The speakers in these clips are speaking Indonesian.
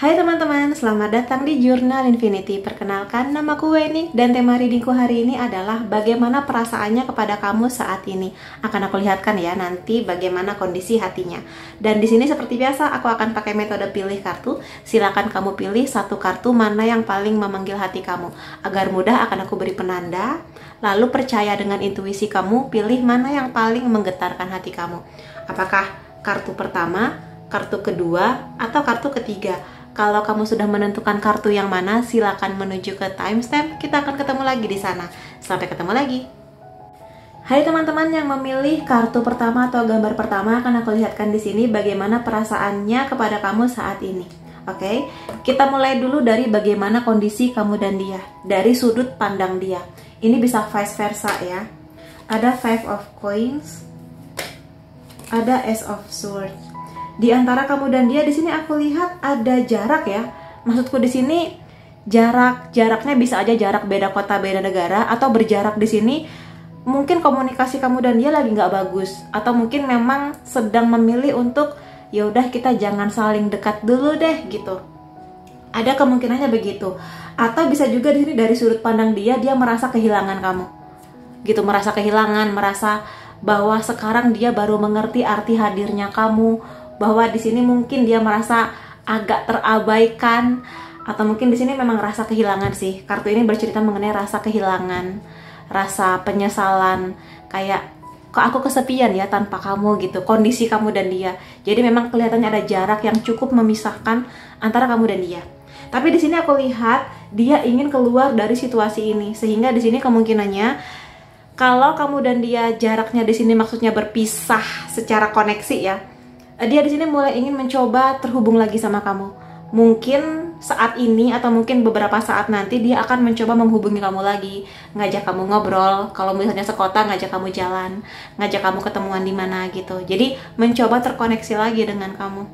Hai teman-teman, selamat datang di Jurnal Infinity. Perkenalkan, namaku Weni dan tema readingku hari ini adalah bagaimana perasaannya kepada kamu saat ini. Akan aku lihatkan ya nanti bagaimana kondisi hatinya. Dan di sini seperti biasa aku akan pakai metode pilih kartu. Silakan kamu pilih satu kartu mana yang paling memanggil hati kamu. Agar mudah akan aku beri penanda. Lalu percaya dengan intuisi kamu, pilih mana yang paling menggetarkan hati kamu. Apakah kartu pertama, kartu kedua, atau kartu ketiga? Kalau kamu sudah menentukan kartu yang mana, silakan menuju ke timestamp. Kita akan ketemu lagi di sana. Sampai ketemu lagi. Hai teman-teman yang memilih kartu pertama atau gambar pertama, akan aku lihatkan di sini bagaimana perasaannya kepada kamu saat ini. Oke, kita mulai dulu dari bagaimana kondisi kamu dan dia, dari sudut pandang dia. Ini bisa vice versa ya. Ada Five of Coins, ada Ace of Swords. Di antara kamu dan dia di sini aku lihat ada jarak ya. Maksudku di sini jaraknya bisa aja jarak beda kota, beda negara, atau berjarak di sini mungkin komunikasi kamu dan dia lagi nggak bagus, atau mungkin memang sedang memilih untuk ya udah kita jangan saling dekat dulu deh gitu. Ada kemungkinannya begitu. Atau bisa juga di sini dari sudut pandang dia merasa kehilangan kamu. Gitu, merasa kehilangan, merasa bahwa sekarang dia baru mengerti arti hadirnya kamu. Bahwa di sini mungkin dia merasa agak terabaikan, atau mungkin di sini memang rasa kehilangan sih. Kartu ini bercerita mengenai rasa kehilangan, rasa penyesalan, kayak kok aku kesepian ya tanpa kamu gitu. Kondisi kamu dan dia. Jadi memang kelihatannya ada jarak yang cukup memisahkan antara kamu dan dia. Tapi di sini aku lihat dia ingin keluar dari situasi ini, sehingga di sini kemungkinannya kalau kamu dan dia jaraknya di sini maksudnya berpisah secara koneksi ya. Dia di sini mulai ingin mencoba terhubung lagi sama kamu. Mungkin saat ini atau mungkin beberapa saat nanti dia akan mencoba menghubungi kamu lagi, ngajak kamu ngobrol. Kalau misalnya sekota, ngajak kamu jalan, ngajak kamu ketemuan di mana gitu. Jadi mencoba terkoneksi lagi dengan kamu.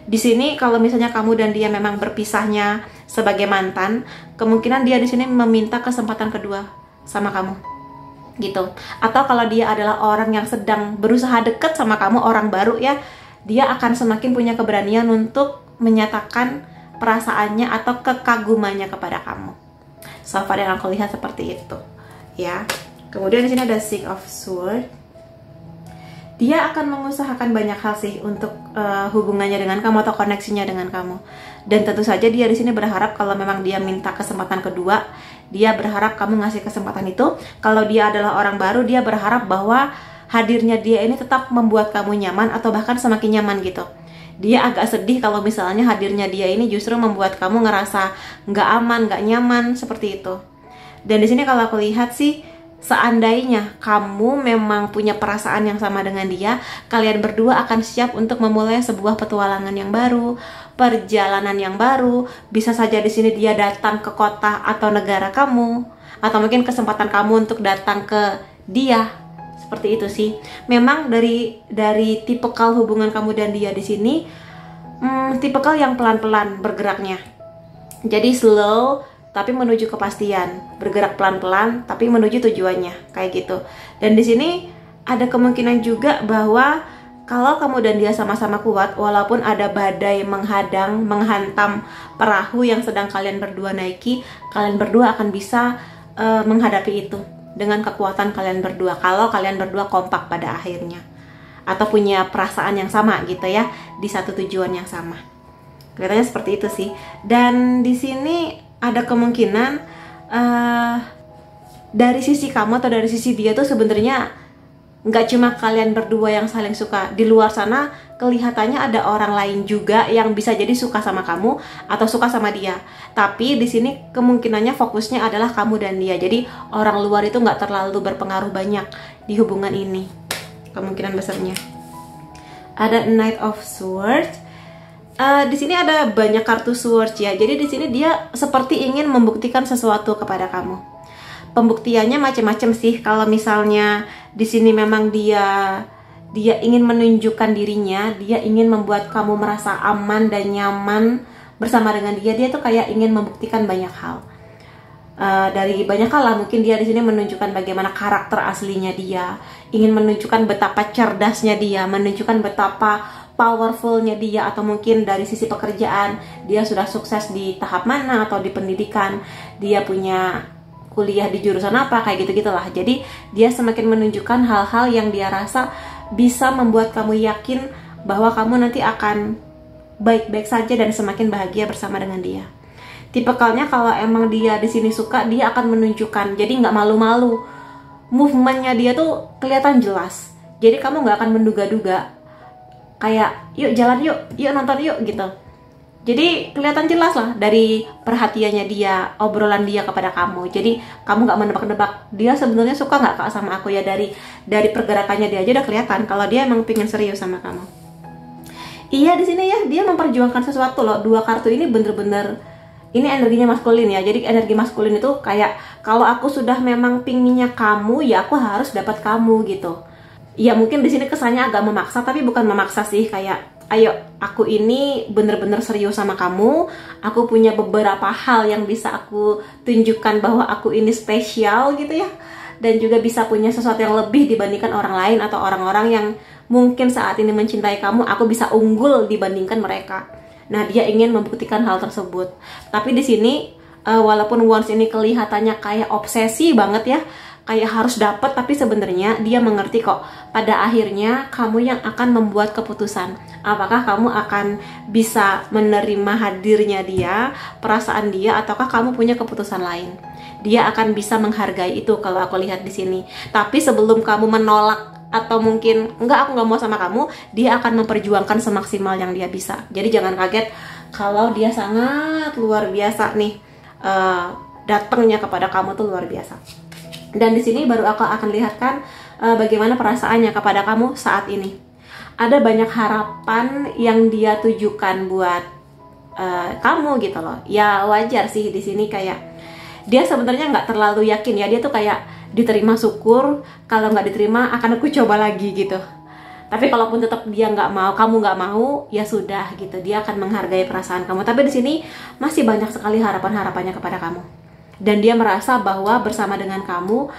Di sini kalau misalnya kamu dan dia memang berpisahnya sebagai mantan, kemungkinan dia di sini meminta kesempatan kedua sama kamu. Gitu. Atau kalau dia adalah orang yang sedang berusaha deket sama kamu, orang baru ya, dia akan semakin punya keberanian untuk menyatakan perasaannya atau kekagumannya kepada kamu. So far yang aku lihat seperti itu, ya. Kemudian di sini ada Six of Swords. Dia akan mengusahakan banyak hal sih untuk hubungannya dengan kamu atau koneksinya dengan kamu. Dan tentu saja dia di sini berharap kalau memang dia minta kesempatan kedua, dia berharap kamu ngasih kesempatan itu. Kalau dia adalah orang baru, dia berharap bahwa hadirnya dia ini tetap membuat kamu nyaman atau bahkan semakin nyaman gitu. Dia agak sedih kalau misalnya hadirnya dia ini justru membuat kamu ngerasa nggak aman, nggak nyaman seperti itu. Dan di sini kalau aku lihat sih, seandainya kamu memang punya perasaan yang sama dengan dia, kalian berdua akan siap untuk memulai sebuah petualangan yang baru, perjalanan yang baru. Bisa saja di sini dia datang ke kota atau negara kamu, atau mungkin kesempatan kamu untuk datang ke dia. Seperti itu sih. Memang dari tipikal hubungan kamu dan dia di sini, tipikal yang pelan-pelan bergeraknya. Jadi slow tapi menuju kepastian, bergerak pelan-pelan tapi menuju tujuannya, kayak gitu. Dan di sini ada kemungkinan juga bahwa kalau kamu dan dia sama-sama kuat, walaupun ada badai menghadang, menghantam perahu yang sedang kalian berdua naiki, kalian berdua akan bisa menghadapi itu dengan kekuatan kalian berdua, kalau kalian berdua kompak pada akhirnya, atau punya perasaan yang sama gitu ya, di satu tujuan yang sama. Kelihatannya seperti itu sih. Dan di sini ada kemungkinan dari sisi kamu atau dari sisi dia tuh sebenarnya nggak cuma kalian berdua yang saling suka. Di luar sana kelihatannya ada orang lain juga yang bisa jadi suka sama kamu atau suka sama dia. Tapi di sini kemungkinannya fokusnya adalah kamu dan dia. Jadi orang luar itu nggak terlalu berpengaruh banyak di hubungan ini. Kemungkinan besarnya. Ada Knight of Swords. Di sini ada banyak kartu swords ya. Jadi di sini dia seperti ingin membuktikan sesuatu kepada kamu. Pembuktiannya macam-macam sih. Kalau misalnya di sini memang dia ingin menunjukkan dirinya, dia ingin membuat kamu merasa aman dan nyaman bersama dengan dia. Dia tuh kayak ingin membuktikan banyak hal. Dari banyak hal lah, mungkin dia di sini menunjukkan bagaimana karakter aslinya dia, ingin menunjukkan betapa cerdasnya dia, menunjukkan betapa powerfulnya dia, atau mungkin dari sisi pekerjaan dia sudah sukses di tahap mana, atau di pendidikan dia punya kuliah di jurusan apa, kayak gitu-gitulah. Jadi dia semakin menunjukkan hal-hal yang dia rasa bisa membuat kamu yakin bahwa kamu nanti akan baik-baik saja dan semakin bahagia bersama dengan dia. Tipikalnya kalau emang dia di sini suka, dia akan menunjukkan, jadi nggak malu-malu. Movementnya dia tuh kelihatan jelas. Jadi kamu nggak akan menduga-duga. Kayak yuk jalan yuk nonton yuk gitu. Jadi kelihatan jelas lah dari perhatiannya dia, obrolan dia kepada kamu. Jadi kamu nggak menebak-nebak dia sebenarnya suka nggak Kak sama aku ya, dari pergerakannya dia aja udah kelihatan kalau dia emang pengen serius sama kamu. Iya, di sini ya dia memperjuangkan sesuatu loh. Dua kartu ini bener-bener, ini energinya maskulin ya. Jadi energi maskulin itu kayak kalau aku sudah memang pinginnya kamu, ya aku harus dapat kamu gitu. Ya mungkin di sini kesannya agak memaksa, tapi bukan memaksa sih. Kayak ayo, aku ini bener-bener serius sama kamu. Aku punya beberapa hal yang bisa aku tunjukkan bahwa aku ini spesial gitu ya. Dan juga bisa punya sesuatu yang lebih dibandingkan orang lain atau orang-orang yang mungkin saat ini mencintai kamu. Aku bisa unggul dibandingkan mereka. Nah, dia ingin membuktikan hal tersebut. Tapi di sini walaupun Wands ini kelihatannya kayak obsesi banget ya, kayak harus dapat, tapi sebenarnya dia mengerti kok pada akhirnya kamu yang akan membuat keputusan. Apakah kamu akan bisa menerima hadirnya dia, perasaan dia, ataukah kamu punya keputusan lain? Dia akan bisa menghargai itu kalau aku lihat di sini. Tapi sebelum kamu menolak atau mungkin enggak, aku nggak mau sama kamu, dia akan memperjuangkan semaksimal yang dia bisa. Jadi jangan kaget kalau dia sangat luar biasa nih, datangnya kepada kamu tuh luar biasa. Dan di sini baru aku akan lihatkan bagaimana perasaannya kepada kamu saat ini. Ada banyak harapan yang dia tujukan buat kamu gitu loh. Ya wajar sih di sini, kayak dia sebenarnya nggak terlalu yakin ya. Dia tuh kayak diterima syukur, kalau nggak diterima akan aku coba lagi gitu. Tapi kalaupun tetap dia nggak mau, kamu nggak mau, ya sudah gitu. Dia akan menghargai perasaan kamu. Tapi di sini masih banyak sekali harapan-harapannya kepada kamu. Dan dia merasa bahwa bersama dengan kamu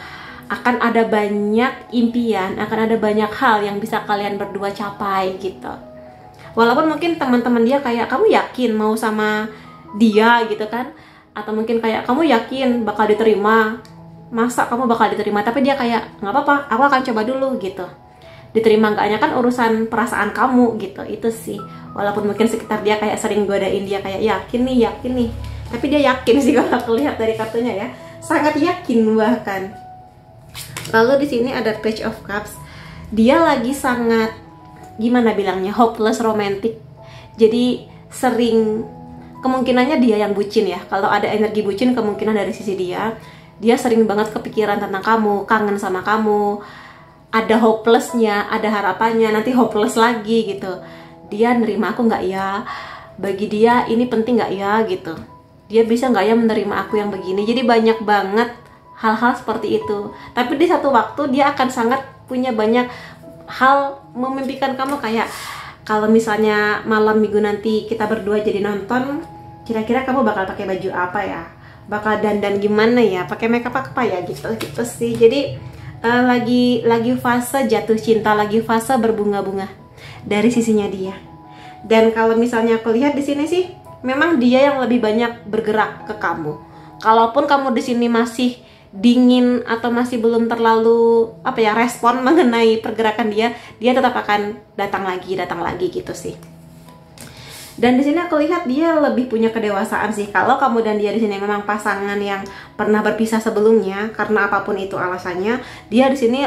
akan ada banyak impian, akan ada banyak hal yang bisa kalian berdua capai gitu. Walaupun mungkin teman-teman dia kayak, kamu yakin mau sama dia gitu kan? Atau mungkin kayak, kamu yakin bakal diterima? Masa kamu bakal diterima? Tapi dia kayak, nggak apa-apa, aku akan coba dulu gitu. Diterima enggaknya kan urusan perasaan kamu gitu. Itu sih, walaupun mungkin sekitar dia kayak sering godain dia kayak, yakin nih, tapi dia yakin sih kalau aku lihat dari kartunya ya, sangat yakin bahkan. Lalu di sini ada Page of Cups. Dia lagi sangat, gimana bilangnya, hopeless romantic. Jadi sering, kemungkinannya dia yang bucin ya. Kalau ada energi bucin, kemungkinan dari sisi dia. Dia sering banget kepikiran tentang kamu, kangen sama kamu. Ada hopelessnya, ada harapannya, nanti hopeless lagi gitu. Dia nerima aku nggak ya? Bagi dia ini penting nggak ya gitu. Dia bisa nggak ya menerima aku yang begini? Jadi banyak banget hal-hal seperti itu. Tapi di satu waktu dia akan sangat punya banyak hal memimpikan kamu, kayak kalau misalnya malam minggu nanti kita berdua jadi nonton, kira-kira kamu bakal pakai baju apa ya? Bakal dandan gimana ya? Pakai makeup apa ya gitu sih. Jadi lagi fase jatuh cinta, lagi fase berbunga-bunga dari sisinya dia. Dan kalau misalnya aku lihat di sini sih, memang dia yang lebih banyak bergerak ke kamu. Kalaupun kamu di sini masih dingin atau masih belum terlalu respon mengenai pergerakan dia tetap akan datang lagi gitu sih. Dan di sini aku lihat dia lebih punya kedewasaan sih. Kalau kamu dan dia di sini memang pasangan yang pernah berpisah sebelumnya karena apapun itu alasannya, dia di sini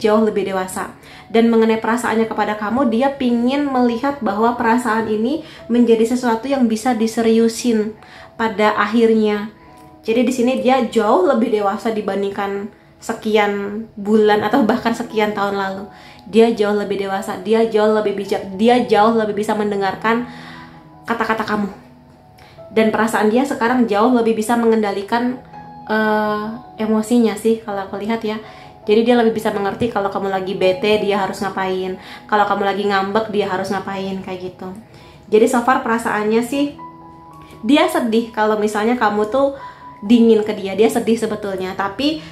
jauh lebih dewasa. Dan mengenai perasaannya kepada kamu, dia pingin melihat bahwa perasaan ini menjadi sesuatu yang bisa diseriusin pada akhirnya. Jadi di sini dia jauh lebih dewasa dibandingkan sekian bulan atau bahkan sekian tahun lalu. Dia jauh lebih dewasa, dia jauh lebih bijak, dia jauh lebih bisa mendengarkan kata-kata kamu. Dan perasaan dia sekarang jauh lebih bisa mengendalikan emosinya sih kalau aku lihat ya. Jadi dia lebih bisa mengerti kalau kamu lagi bete dia harus ngapain, kalau kamu lagi ngambek dia harus ngapain, kayak gitu. Jadi so far perasaannya sih dia sedih kalau misalnya kamu tuh dingin ke dia sedih sebetulnya. Tapi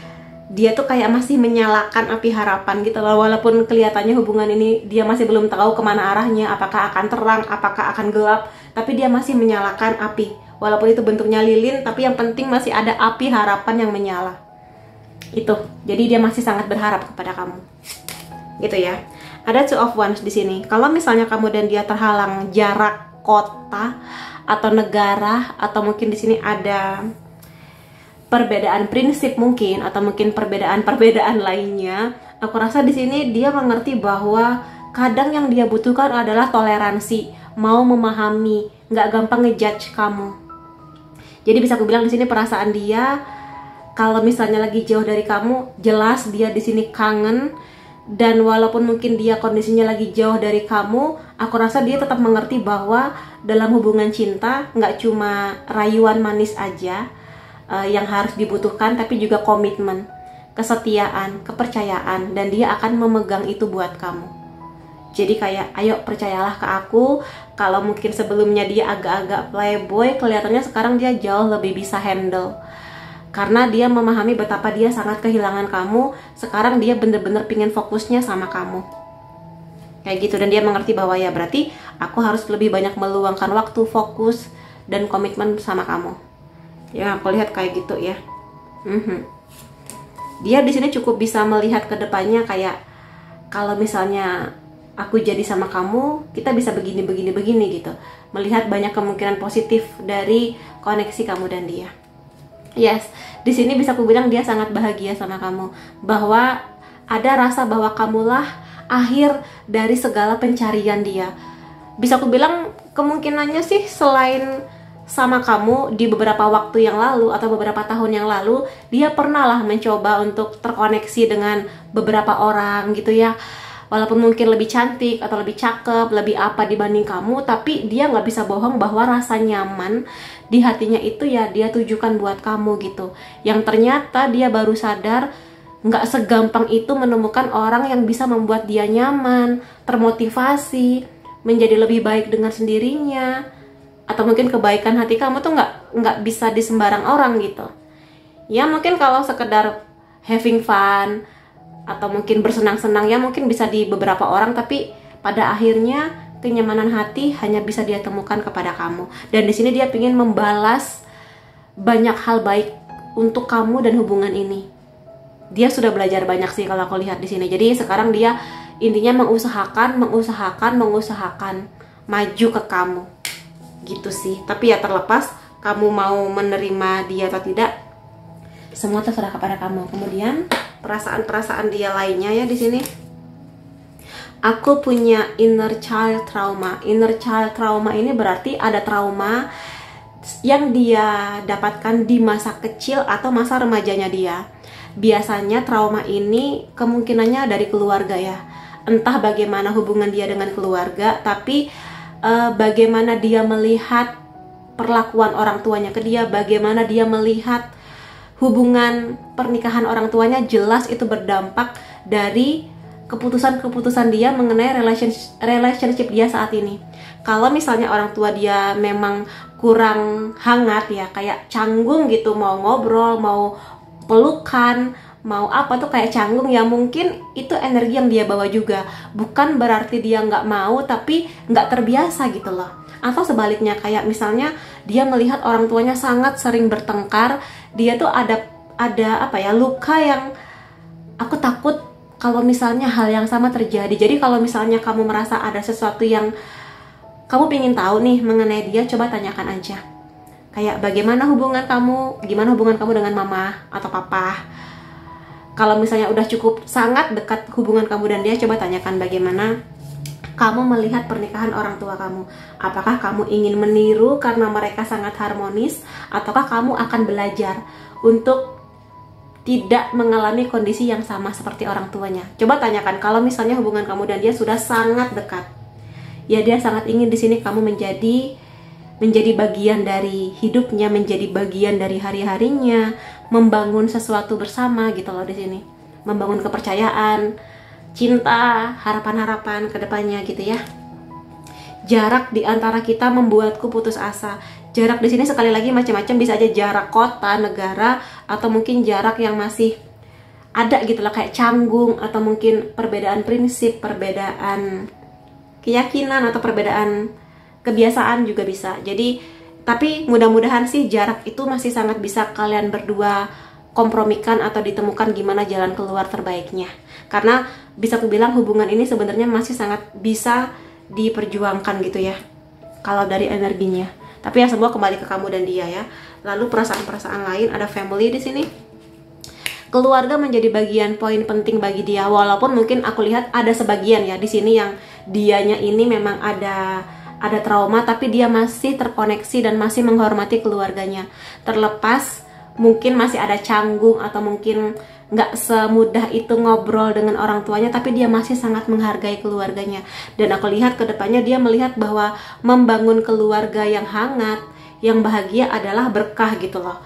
dia tuh kayak masih menyalakan api harapan gitu loh. Walaupun kelihatannya hubungan ini dia masih belum tahu kemana arahnya, apakah akan terang, apakah akan gelap, tapi dia masih menyalakan api. Walaupun itu bentuknya lilin, tapi yang penting masih ada api harapan yang menyala. Itu, jadi dia masih sangat berharap kepada kamu. Gitu ya. Ada Two of Wands di sini. Kalau misalnya kamu dan dia terhalang jarak kota atau negara, atau mungkin di sini ada perbedaan prinsip mungkin, atau mungkin perbedaan lainnya, aku rasa di sini dia mengerti bahwa kadang yang dia butuhkan adalah toleransi, mau memahami, nggak gampang ngejudge kamu. Jadi bisa aku bilang di sini perasaan dia, kalau misalnya lagi jauh dari kamu, jelas dia di sini kangen. Dan walaupun mungkin dia kondisinya lagi jauh dari kamu, aku rasa dia tetap mengerti bahwa dalam hubungan cinta nggak cuma rayuan manis aja yang harus dibutuhkan, tapi juga komitmen, kesetiaan, kepercayaan, dan dia akan memegang itu buat kamu. Jadi kayak, ayo percayalah ke aku. Kalau mungkin sebelumnya dia agak-agak playboy, kelihatannya sekarang dia jauh lebih bisa handle. Karena dia memahami betapa dia sangat kehilangan kamu. Sekarang dia bener-bener pingin fokusnya sama kamu. Kayak gitu, dan dia mengerti bahwa ya berarti aku harus lebih banyak meluangkan waktu, fokus, dan komitmen sama kamu. Ya, aku lihat kayak gitu ya. Dia di sini cukup bisa melihat ke depannya kayak, kalau misalnya aku jadi sama kamu, kita bisa begini gitu. Melihat banyak kemungkinan positif dari koneksi kamu dan dia. Yes, di sini bisa aku bilang dia sangat bahagia sama kamu, bahwa ada rasa bahwa kamulah akhir dari segala pencarian dia. Bisa aku bilang kemungkinannya sih selain sama kamu di beberapa waktu yang lalu atau beberapa tahun yang lalu, dia pernah lah mencoba untuk terkoneksi dengan beberapa orang gitu ya. Walaupun mungkin lebih cantik atau lebih cakep, lebih apa dibanding kamu, tapi dia nggak bisa bohong bahwa rasa nyaman di hatinya itu ya dia tujukan buat kamu gitu. Yang ternyata dia baru sadar nggak segampang itu menemukan orang yang bisa membuat dia nyaman, termotivasi, menjadi lebih baik dengan sendirinya. Atau mungkin kebaikan hati kamu tuh nggak bisa di sembarang orang gitu. Ya mungkin kalau sekedar having fun atau mungkin bersenang-senang ya mungkin bisa di beberapa orang, tapi pada akhirnya kenyamanan hati hanya bisa dia temukan kepada kamu. Dan di sini dia ingin membalas banyak hal baik untuk kamu dan hubungan ini. Dia sudah belajar banyak sih kalau aku lihat di sini. Jadi sekarang dia intinya mengusahakan maju ke kamu. Gitu sih. Tapi ya terlepas kamu mau menerima dia atau tidak, semua terserah kepada kamu. Kemudian perasaan-perasaan dia lainnya ya di sini. Aku punya inner child trauma. Inner child trauma ini berarti ada trauma yang dia dapatkan di masa kecil atau masa remajanya dia. Biasanya trauma ini kemungkinannya dari keluarga ya. Entah bagaimana hubungan dia dengan keluarga, tapi bagaimana dia melihat perlakuan orang tuanya ke dia, bagaimana dia melihat hubungan pernikahan orang tuanya, jelas itu berdampak dari keputusan-keputusan dia mengenai relationship dia saat ini. Kalau misalnya orang tua dia memang kurang hangat ya, kayak canggung gitu, mau ngobrol, mau pelukan, mau apa tuh kayak canggung ya, mungkin itu energi yang dia bawa juga. Bukan berarti dia nggak mau, tapi nggak terbiasa gitu loh. Atau sebaliknya, kayak misalnya dia melihat orang tuanya sangat sering bertengkar, dia tuh ada apa ya, luka yang aku takut kalau misalnya hal yang sama terjadi. Jadi kalau misalnya kamu merasa ada sesuatu yang kamu pengen tahu nih mengenai dia, coba tanyakan aja. Kayak bagaimana hubungan kamu, gimana hubungan kamu dengan mama atau papa. Kalau misalnya udah cukup sangat dekat hubungan kamu dan dia, coba tanyakan bagaimana kamu melihat pernikahan orang tua kamu. Apakah kamu ingin meniru karena mereka sangat harmonis, ataukah kamu akan belajar untuk tidak mengalami kondisi yang sama seperti orang tuanya. Coba tanyakan kalau misalnya hubungan kamu dan dia sudah sangat dekat. Ya dia sangat ingin di sini kamu menjadi bagian dari hidupnya, menjadi bagian dari hari-harinya, membangun sesuatu bersama gitu loh di sini. Membangun kepercayaan, cinta, harapan-harapan ke depannya gitu ya. Jarak di antara kita membuatku putus asa. Jarak di sini sekali lagi macam-macam, bisa aja jarak kota, negara, atau mungkin jarak yang masih ada gitu loh, kayak canggung atau mungkin perbedaan prinsip, perbedaan keyakinan atau perbedaan kebiasaan juga bisa. Jadi tapi mudah-mudahan sih jarak itu masih sangat bisa kalian berdua kompromikan atau ditemukan gimana jalan keluar terbaiknya. Karena bisa aku bilang hubungan ini sebenarnya masih sangat bisa diperjuangkan gitu ya kalau dari energinya. Tapi ya semua kembali ke kamu dan dia ya. Lalu perasaan-perasaan lain, ada family di sini. Keluarga menjadi bagian poin penting bagi dia, walaupun mungkin aku lihat ada sebagian ya di sini yang dianya ini memang ada trauma, tapi dia masih terkoneksi dan masih menghormati keluarganya. Terlepas mungkin masih ada canggung atau mungkin nggak semudah itu ngobrol dengan orang tuanya, tapi dia masih sangat menghargai keluarganya. Dan aku lihat ke depannya dia melihat bahwa membangun keluarga yang hangat, yang bahagia adalah berkah gitu loh.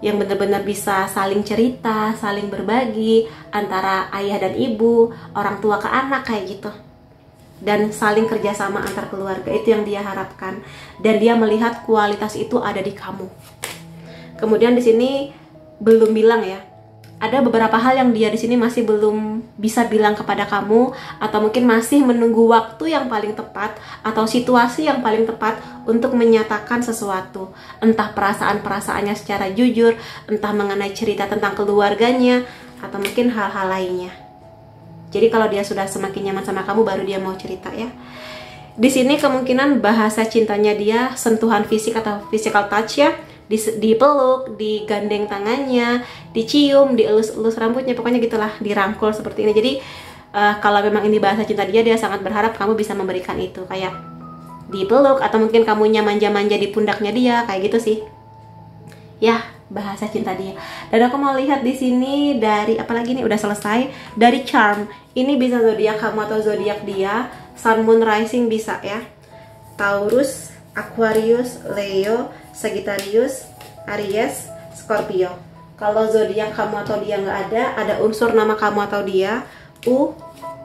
Yang benar-benar bisa saling cerita, saling berbagi antara ayah dan ibu, orang tua ke anak kayak gitu. Dan saling kerjasama antar keluarga, itu yang dia harapkan. Dan dia melihat kualitas itu ada di kamu. Kemudian di sini belum bilang ya, ada beberapa hal yang dia di sini masih belum bisa bilang kepada kamu, atau mungkin masih menunggu waktu yang paling tepat atau situasi yang paling tepat untuk menyatakan sesuatu. Entah perasaan-perasaannya secara jujur, entah mengenai cerita tentang keluarganya, atau mungkin hal-hal lainnya. Jadi kalau dia sudah semakin nyaman sama kamu, baru dia mau cerita ya. Di sini kemungkinan bahasa cintanya dia sentuhan fisik atau physical touch ya. Dipeluk, digandeng tangannya, dicium, dielus-elus rambutnya, pokoknya gitulah, dirangkul seperti ini. Jadi kalau memang ini bahasa cinta dia sangat berharap kamu bisa memberikan itu, kayak dipeluk atau mungkin kamunya manja-manja di pundaknya dia, kayak gitu sih. Ya, bahasa cinta dia. Dan aku mau lihat di sini dari apalagi nih, udah selesai dari charm. Ini bisa zodiak kamu atau zodiak dia, Sun, Moon, Rising bisa ya. Taurus, Aquarius, Leo, Sagittarius, Aries, Scorpio. Kalau zodiak kamu atau dia nggak ada unsur nama kamu atau dia, U,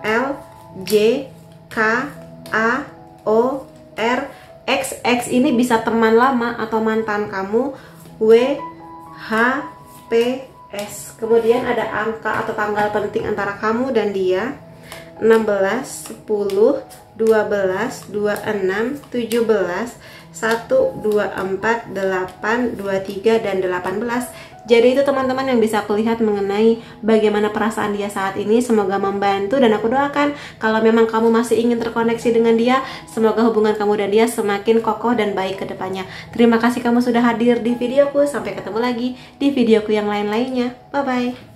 L, J, K, A, O, R, X. X ini bisa teman lama atau mantan kamu, W, H, P, S. Kemudian ada angka atau tanggal penting antara kamu dan dia, 16, 10, 12, 26, 17, 1, 2, 4, 8, 23, dan 18. Jadi itu teman-teman yang bisa aku lihat mengenai bagaimana perasaan dia saat ini. Semoga membantu, dan aku doakan kalau memang kamu masih ingin terkoneksi dengan dia, semoga hubungan kamu dan dia semakin kokoh dan baik ke depannya. Terima kasih kamu sudah hadir di videoku. Sampai ketemu lagi di videoku yang lain-lainnya. Bye-bye.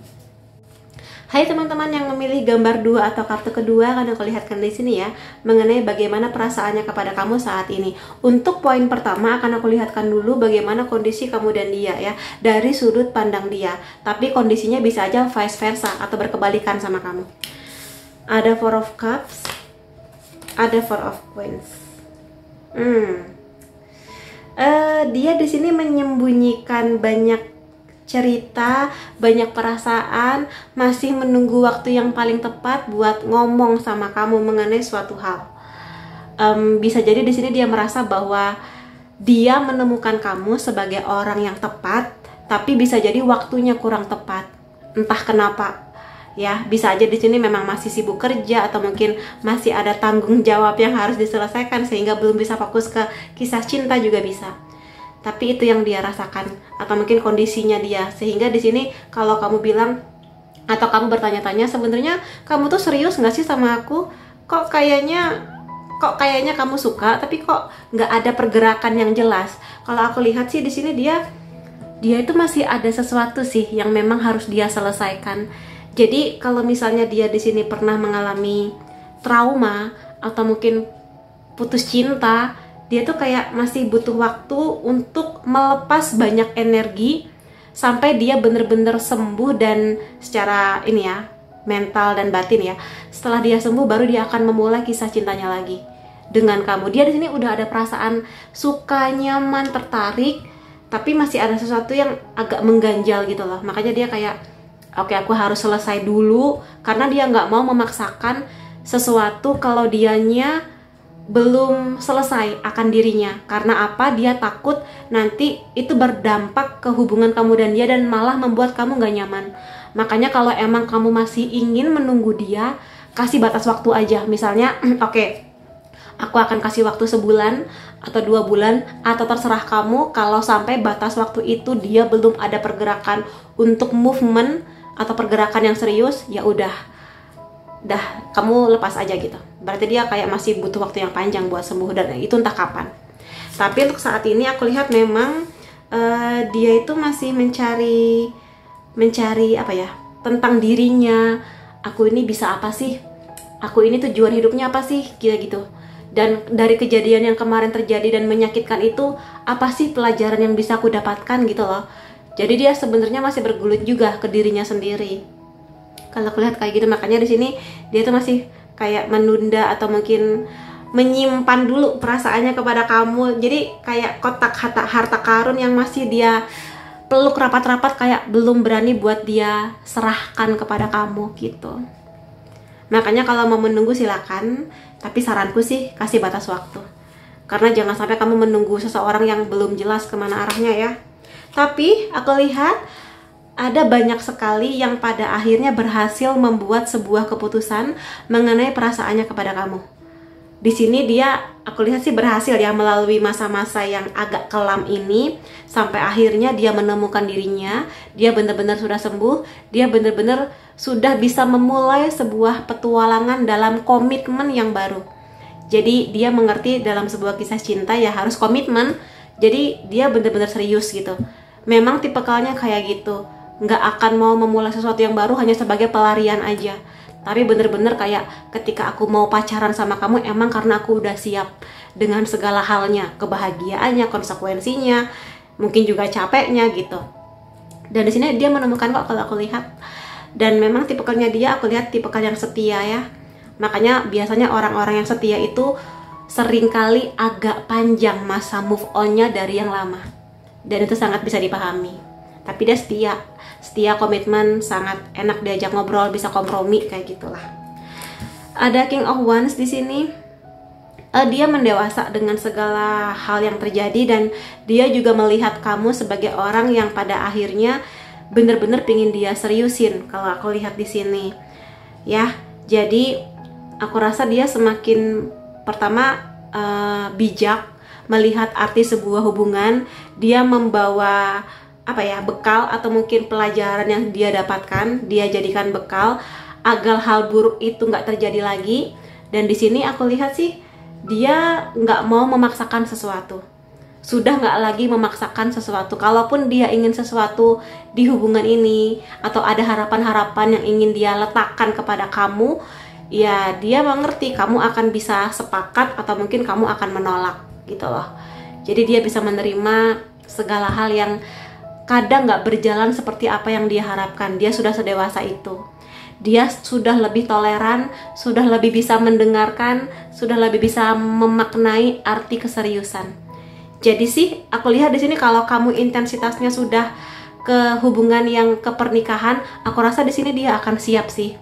Hai teman-teman yang memilih gambar 2 atau kartu kedua, akan aku lihatkan di sini ya, mengenai bagaimana perasaannya kepada kamu saat ini. Untuk poin pertama akan aku lihatkan dulu bagaimana kondisi kamu dan dia ya, dari sudut pandang dia. Tapi kondisinya bisa aja vice versa atau berkebalikan sama kamu. Ada Four of Cups, ada Four of Coins. Dia di sini menyembunyikan banyak cerita, banyak perasaan, masih menunggu waktu yang paling tepat buat ngomong sama kamu mengenai suatu hal. Bisa jadi di sini dia merasa bahwa dia menemukan kamu sebagai orang yang tepat, tapi bisa jadi waktunya kurang tepat. Entah kenapa. Ya, bisa aja di sini memang masih sibuk kerja atau mungkin masih ada tanggung jawab yang harus diselesaikan sehingga belum bisa fokus ke kisah cinta juga bisa. Tapi itu yang dia rasakan atau mungkin kondisinya dia, sehingga di sini kalau kamu bilang atau kamu bertanya-tanya, sebenarnya kamu tuh serius nggak sih sama aku? Kok kayaknya kamu suka, tapi kok nggak ada pergerakan yang jelas. Kalau aku lihat sih di sini dia itu masih ada sesuatu sih yang memang harus dia selesaikan. Jadi kalau misalnya dia di sini pernah mengalami trauma atau mungkin putus cinta, dia tuh kayak masih butuh waktu untuk melepas banyak energi sampai dia bener-bener sembuh, dan secara ini ya, mental dan batin ya. Setelah dia sembuh baru dia akan memulai kisah cintanya lagi dengan kamu. Dia di sini udah ada perasaan suka, nyaman, tertarik, tapi masih ada sesuatu yang agak mengganjal gitu loh. Makanya dia kayak, oke, aku harus selesai dulu, karena dia nggak mau memaksakan sesuatu kalau dianya belum selesai akan dirinya. Karena apa? Dia takut nanti itu berdampak ke hubungan kamu dan dia, dan malah membuat kamu gak nyaman, Makanya kalau emang kamu masih ingin menunggu dia, kasih batas waktu aja. Misalnya, oke, aku akan kasih waktu sebulan atau 2 bulan, atau terserah kamu. Kalau sampai batas waktu itu dia belum ada pergerakan untuk movement atau pergerakan yang serius, ya udah, kamu lepas aja gitu. Berarti dia kayak masih butuh waktu yang panjang buat sembuh, dan itu entah kapan. Tapi untuk saat ini aku lihat memang dia itu masih mencari apa ya, tentang dirinya. Aku ini bisa apa sih? Aku ini tujuan hidupnya apa sih? Gitu. Dan dari kejadian yang kemarin terjadi dan menyakitkan itu, apa sih pelajaran yang bisa aku dapatkan gitu loh. Jadi dia sebenarnya masih bergulut juga ke dirinya sendiri. Kalau aku lihat kayak gitu, makanya di sini dia tuh masih kayak menunda atau mungkin menyimpan dulu perasaannya kepada kamu. Jadi kayak kotak harta karun yang masih dia peluk rapat-rapat, kayak belum berani buat dia serahkan kepada kamu gitu. Makanya kalau mau menunggu silakan, tapi saranku sih kasih batas waktu. Karena jangan sampai kamu menunggu seseorang yang belum jelas kemana arahnya ya. Tapi aku lihat ada banyak sekali yang pada akhirnya berhasil membuat sebuah keputusan mengenai perasaannya kepada kamu. Di sini dia, aku lihat sih berhasil ya melalui masa-masa yang agak kelam ini, sampai akhirnya dia menemukan dirinya. Dia benar-benar sudah sembuh, dia benar-benar sudah bisa memulai sebuah petualangan dalam komitmen yang baru. Jadi dia mengerti dalam sebuah kisah cinta ya harus komitmen. Jadi dia benar-benar serius gitu. Memang tipikalnya kayak gitu, nggak akan mau memulai sesuatu yang baru hanya sebagai pelarian aja. Tapi bener-bener kayak ketika aku mau pacaran sama kamu emang karena aku udah siap dengan segala halnya, kebahagiaannya, konsekuensinya, mungkin juga capeknya gitu. Dan di sini dia menemukan kok kalau aku lihat. Dan memang tipikalnya dia, aku lihat tipikal yang setia ya. Makanya biasanya orang-orang yang setia itu seringkali agak panjang masa move on-nya dari yang lama. Dan itu sangat bisa dipahami. Tapi dia setia komitmen, sangat enak diajak ngobrol, bisa kompromi kayak gitulah. Ada King of Wands di sini. Dia mendewasa dengan segala hal yang terjadi, dan dia juga melihat kamu sebagai orang yang pada akhirnya bener-bener pingin dia seriusin. Kalau aku lihat di sini, ya. Jadi aku rasa dia semakin pertama bijak melihat arti sebuah hubungan. Dia membawa bekal atau mungkin pelajaran yang dia dapatkan, dia jadikan bekal agar hal buruk itu nggak terjadi lagi. Dan di sini aku lihat sih dia nggak mau memaksakan sesuatu, sudah nggak lagi memaksakan sesuatu. Kalaupun dia ingin sesuatu di hubungan ini atau ada harapan-harapan yang ingin dia letakkan kepada kamu, ya dia mengerti kamu akan bisa sepakat atau mungkin kamu akan menolak gitu loh. Jadi dia bisa menerima segala hal yang kadang nggak berjalan seperti apa yang dia harapkan. Dia sudah sedewasa itu. Dia sudah lebih toleran, sudah lebih bisa mendengarkan, sudah lebih bisa memaknai arti keseriusan. Jadi sih, aku lihat di sini kalau kamu intensitasnya sudah ke hubungan yang ke pernikahan, aku rasa di sini dia akan siap sih.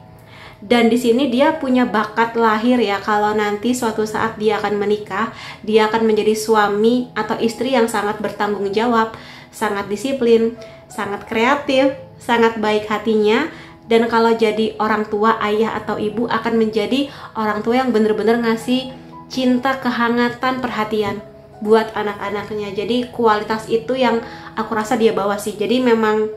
Dan di sini dia punya bakat lahir ya, kalau nanti suatu saat dia akan menikah, dia akan menjadi suami atau istri yang sangat bertanggung jawab, sangat disiplin, sangat kreatif, sangat baik hatinya. Dan kalau jadi orang tua, ayah atau ibu akan menjadi orang tua yang bener-bener ngasih cinta, kehangatan, perhatian buat anak-anaknya. Jadi kualitas itu yang aku rasa dia bawa sih. Jadi memang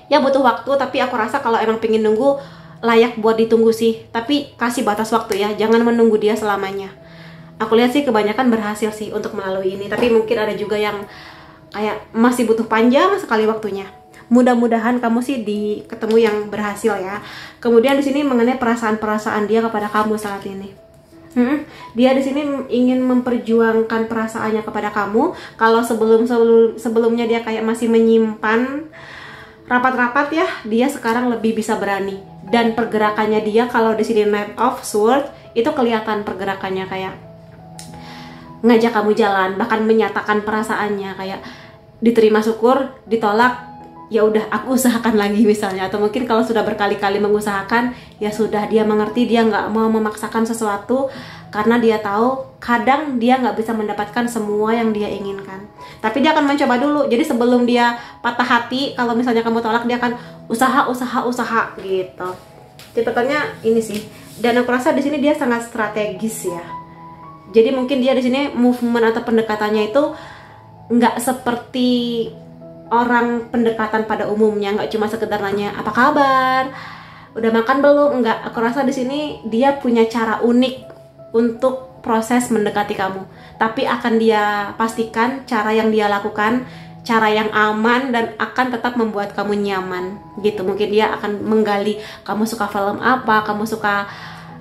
ya butuh waktu, tapi aku rasa kalau emang pengen nunggu, layak buat ditunggu sih. Tapi kasih batas waktu ya, jangan menunggu dia selamanya. Aku lihat sih kebanyakan berhasil sih untuk melalui ini, tapi mungkin ada juga yang kayak masih butuh panjang sekali waktunya. Mudah-mudahan kamu sih ketemu yang berhasil ya. Kemudian di sini mengenai perasaan-perasaan dia kepada kamu saat ini. Dia di sini ingin memperjuangkan perasaannya kepada kamu. Kalau sebelumnya dia kayak masih menyimpan rapat-rapat ya, dia sekarang lebih bisa berani. Dan pergerakannya dia, kalau di sini Knight of Swords, itu kelihatan pergerakannya kayak ngajak kamu jalan, bahkan menyatakan perasaannya kayak diterima syukur, ditolak ya udah aku usahakan lagi misalnya, atau mungkin kalau sudah berkali-kali mengusahakan ya sudah, dia mengerti, dia nggak mau memaksakan sesuatu karena dia tahu kadang dia nggak bisa mendapatkan semua yang dia inginkan, tapi dia akan mencoba dulu. Jadi sebelum dia patah hati kalau misalnya kamu tolak, dia akan usaha gitu. Tipikalnya ini sih, dan aku rasa di sini dia sangat strategis ya. Jadi mungkin dia di sini movement atau pendekatannya itu nggak seperti orang pendekatan pada umumnya, nggak cuma sekedar nanya apa kabar, udah makan belum, enggak. Aku rasa di sini dia punya cara unik untuk proses mendekati kamu, tapi akan dia pastikan cara yang dia lakukan cara yang aman dan akan tetap membuat kamu nyaman gitu. Mungkin dia akan menggali kamu suka film apa, kamu suka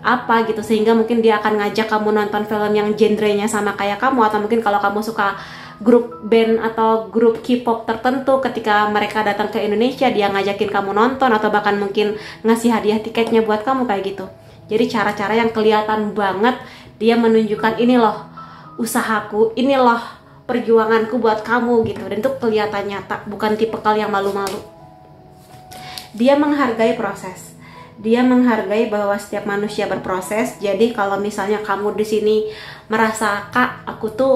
apa gitu, sehingga mungkin dia akan ngajak kamu nonton film yang genrenya sama kayak kamu, atau mungkin kalau kamu suka grup band atau grup K-pop tertentu, ketika mereka datang ke Indonesia dia ngajakin kamu nonton, atau bahkan mungkin ngasih hadiah tiketnya buat kamu kayak gitu. Jadi cara-cara yang kelihatan banget dia menunjukkan ini loh usahaku, ini loh perjuanganku buat kamu gitu, dan itu kelihatan nyata, bukan tipikal yang malu-malu. Dia menghargai proses. Dia menghargai bahwa setiap manusia berproses. Jadi kalau misalnya kamu di sini merasa, "Kak, aku tuh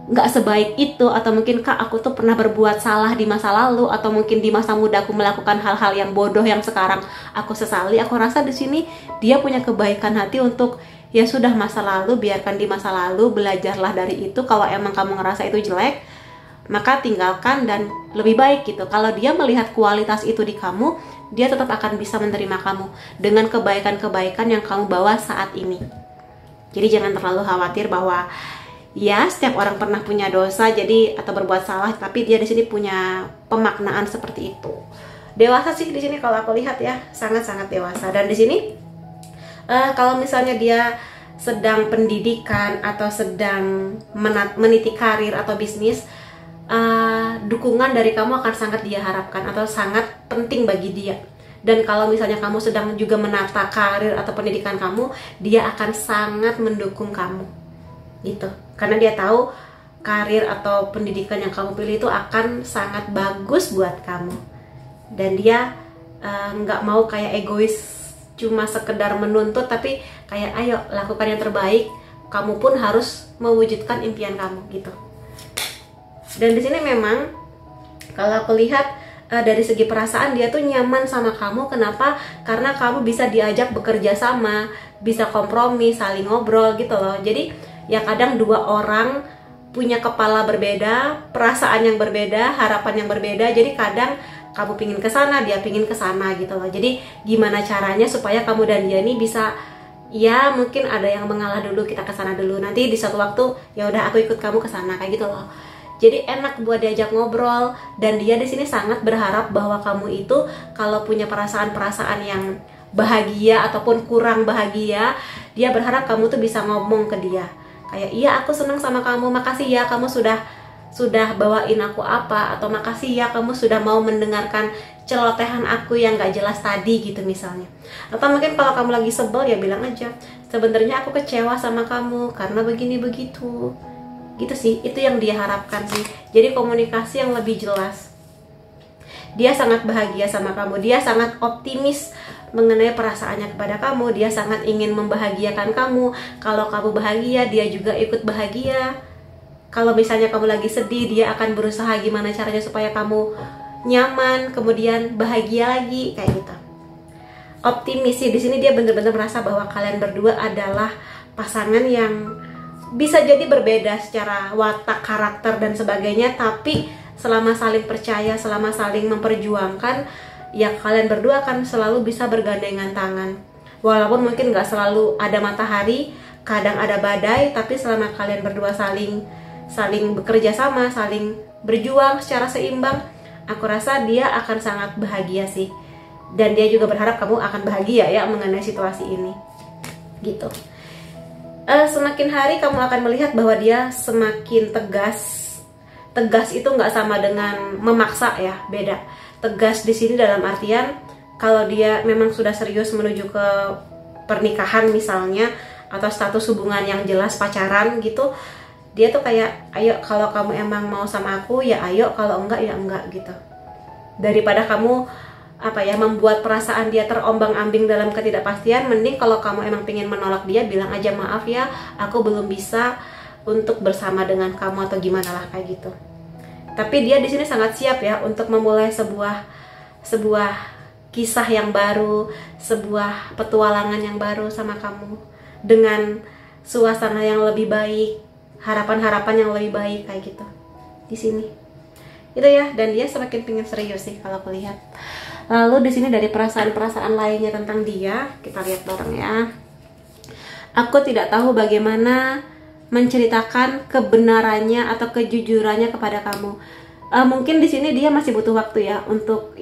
nggak sebaik itu," atau mungkin, "Kak, aku tuh pernah berbuat salah di masa lalu," atau mungkin di masa muda aku melakukan hal-hal yang bodoh yang sekarang aku sesali. Aku rasa di sini dia punya kebaikan hati untuk, ya sudah, masa lalu biarkan di masa lalu, belajarlah dari itu. Kalau emang kamu ngerasa itu jelek, maka tinggalkan dan lebih baik gitu. Kalau dia melihat kualitas itu di kamu, dia tetap akan bisa menerima kamu dengan kebaikan-kebaikan yang kamu bawa saat ini. Jadi jangan terlalu khawatir bahwa ya setiap orang pernah punya dosa, jadi atau berbuat salah, tapi dia di sini punya pemaknaan seperti itu. Dewasa sih di sini kalau aku lihat ya, sangat-sangat dewasa. Dan di sini kalau misalnya dia sedang pendidikan atau sedang meniti karir atau bisnis, dukungan dari kamu akan sangat dia harapkan atau sangat penting bagi dia. Dan kalau misalnya kamu sedang juga menata karir atau pendidikan kamu, dia akan sangat mendukung kamu gitu, karena dia tahu karir atau pendidikan yang kamu pilih itu akan sangat bagus buat kamu. Dan dia nggak mau kayak egois cuma sekedar menuntut, tapi kayak ayo lakukan yang terbaik, kamu pun harus mewujudkan impian kamu gitu. Dan di sini memang kalau aku lihat dari segi perasaan dia tuh nyaman sama kamu. Kenapa? Karena kamu bisa diajak bekerja sama, bisa kompromi, saling ngobrol gitu loh. Jadi ya kadang dua orang punya kepala berbeda, perasaan yang berbeda, harapan yang berbeda. Jadi kadang kamu pingin ke sana, dia pingin ke sana gitu loh. Jadi gimana caranya supaya kamu dan dia ini bisa, ya mungkin ada yang mengalah dulu, kita ke sana dulu. Nanti di suatu waktu ya udah aku ikut kamu ke sana kayak gitu loh. Jadi enak buat diajak ngobrol, dan dia di sini sangat berharap bahwa kamu itu kalau punya perasaan-perasaan yang bahagia ataupun kurang bahagia, dia berharap kamu tuh bisa ngomong ke dia. Kayak, "Iya, aku senang sama kamu, makasih ya kamu sudah bawain aku apa," atau "Makasih ya kamu sudah mau mendengarkan celotehan aku yang gak jelas tadi," gitu misalnya. Atau mungkin kalau kamu lagi sebel, ya bilang aja, "Sebenarnya aku kecewa sama kamu karena begini begitu." Gitu sih, itu yang dia harapkan sih. Jadi komunikasi yang lebih jelas. Dia sangat bahagia sama kamu, dia sangat optimis mengenai perasaannya kepada kamu, dia sangat ingin membahagiakan kamu. Kalau kamu bahagia, dia juga ikut bahagia. Kalau misalnya kamu lagi sedih, dia akan berusaha gimana caranya supaya kamu nyaman, kemudian bahagia lagi kayak gitu. Optimis sih di sini, dia benar-benar merasa bahwa kalian berdua adalah pasangan yang bisa jadi berbeda secara watak, karakter dan sebagainya, tapi selama saling percaya, selama saling memperjuangkan, ya kalian berdua akan selalu bisa bergandengan tangan. Walaupun mungkin gak selalu ada matahari, kadang ada badai, tapi selama kalian berdua saling bekerja sama, saling berjuang secara seimbang, aku rasa dia akan sangat bahagia sih. Dan dia juga berharap kamu akan bahagia ya mengenai situasi ini gitu. Semakin hari kamu akan melihat bahwa dia semakin tegas. Tegas itu nggak sama dengan memaksa ya, beda. Tegas di sini dalam artian kalau dia memang sudah serius menuju ke pernikahan misalnya, atau status hubungan yang jelas pacaran gitu, dia tuh kayak, "Ayo kalau kamu emang mau sama aku ya ayo, kalau enggak ya enggak," gitu. Daripada kamu membuat perasaan dia terombang-ambing dalam ketidakpastian, mending kalau kamu emang pengen menolak dia, bilang aja, maaf ya, aku belum bisa untuk bersama dengan kamu atau gimana lah kayak gitu. Tapi dia di sini sangat siap ya untuk memulai sebuah kisah yang baru, sebuah petualangan yang baru sama kamu dengan suasana yang lebih baik, harapan-harapan yang lebih baik kayak gitu. Di sini. Itu ya, dan dia semakin pengen serius sih kalau aku lihat. Lalu di sini dari perasaan-perasaan lainnya tentang dia, kita lihat bareng ya. Aku tidak tahu bagaimana menceritakan kebenarannya atau kejujurannya kepada kamu. Mungkin di sini dia masih butuh waktu ya untuk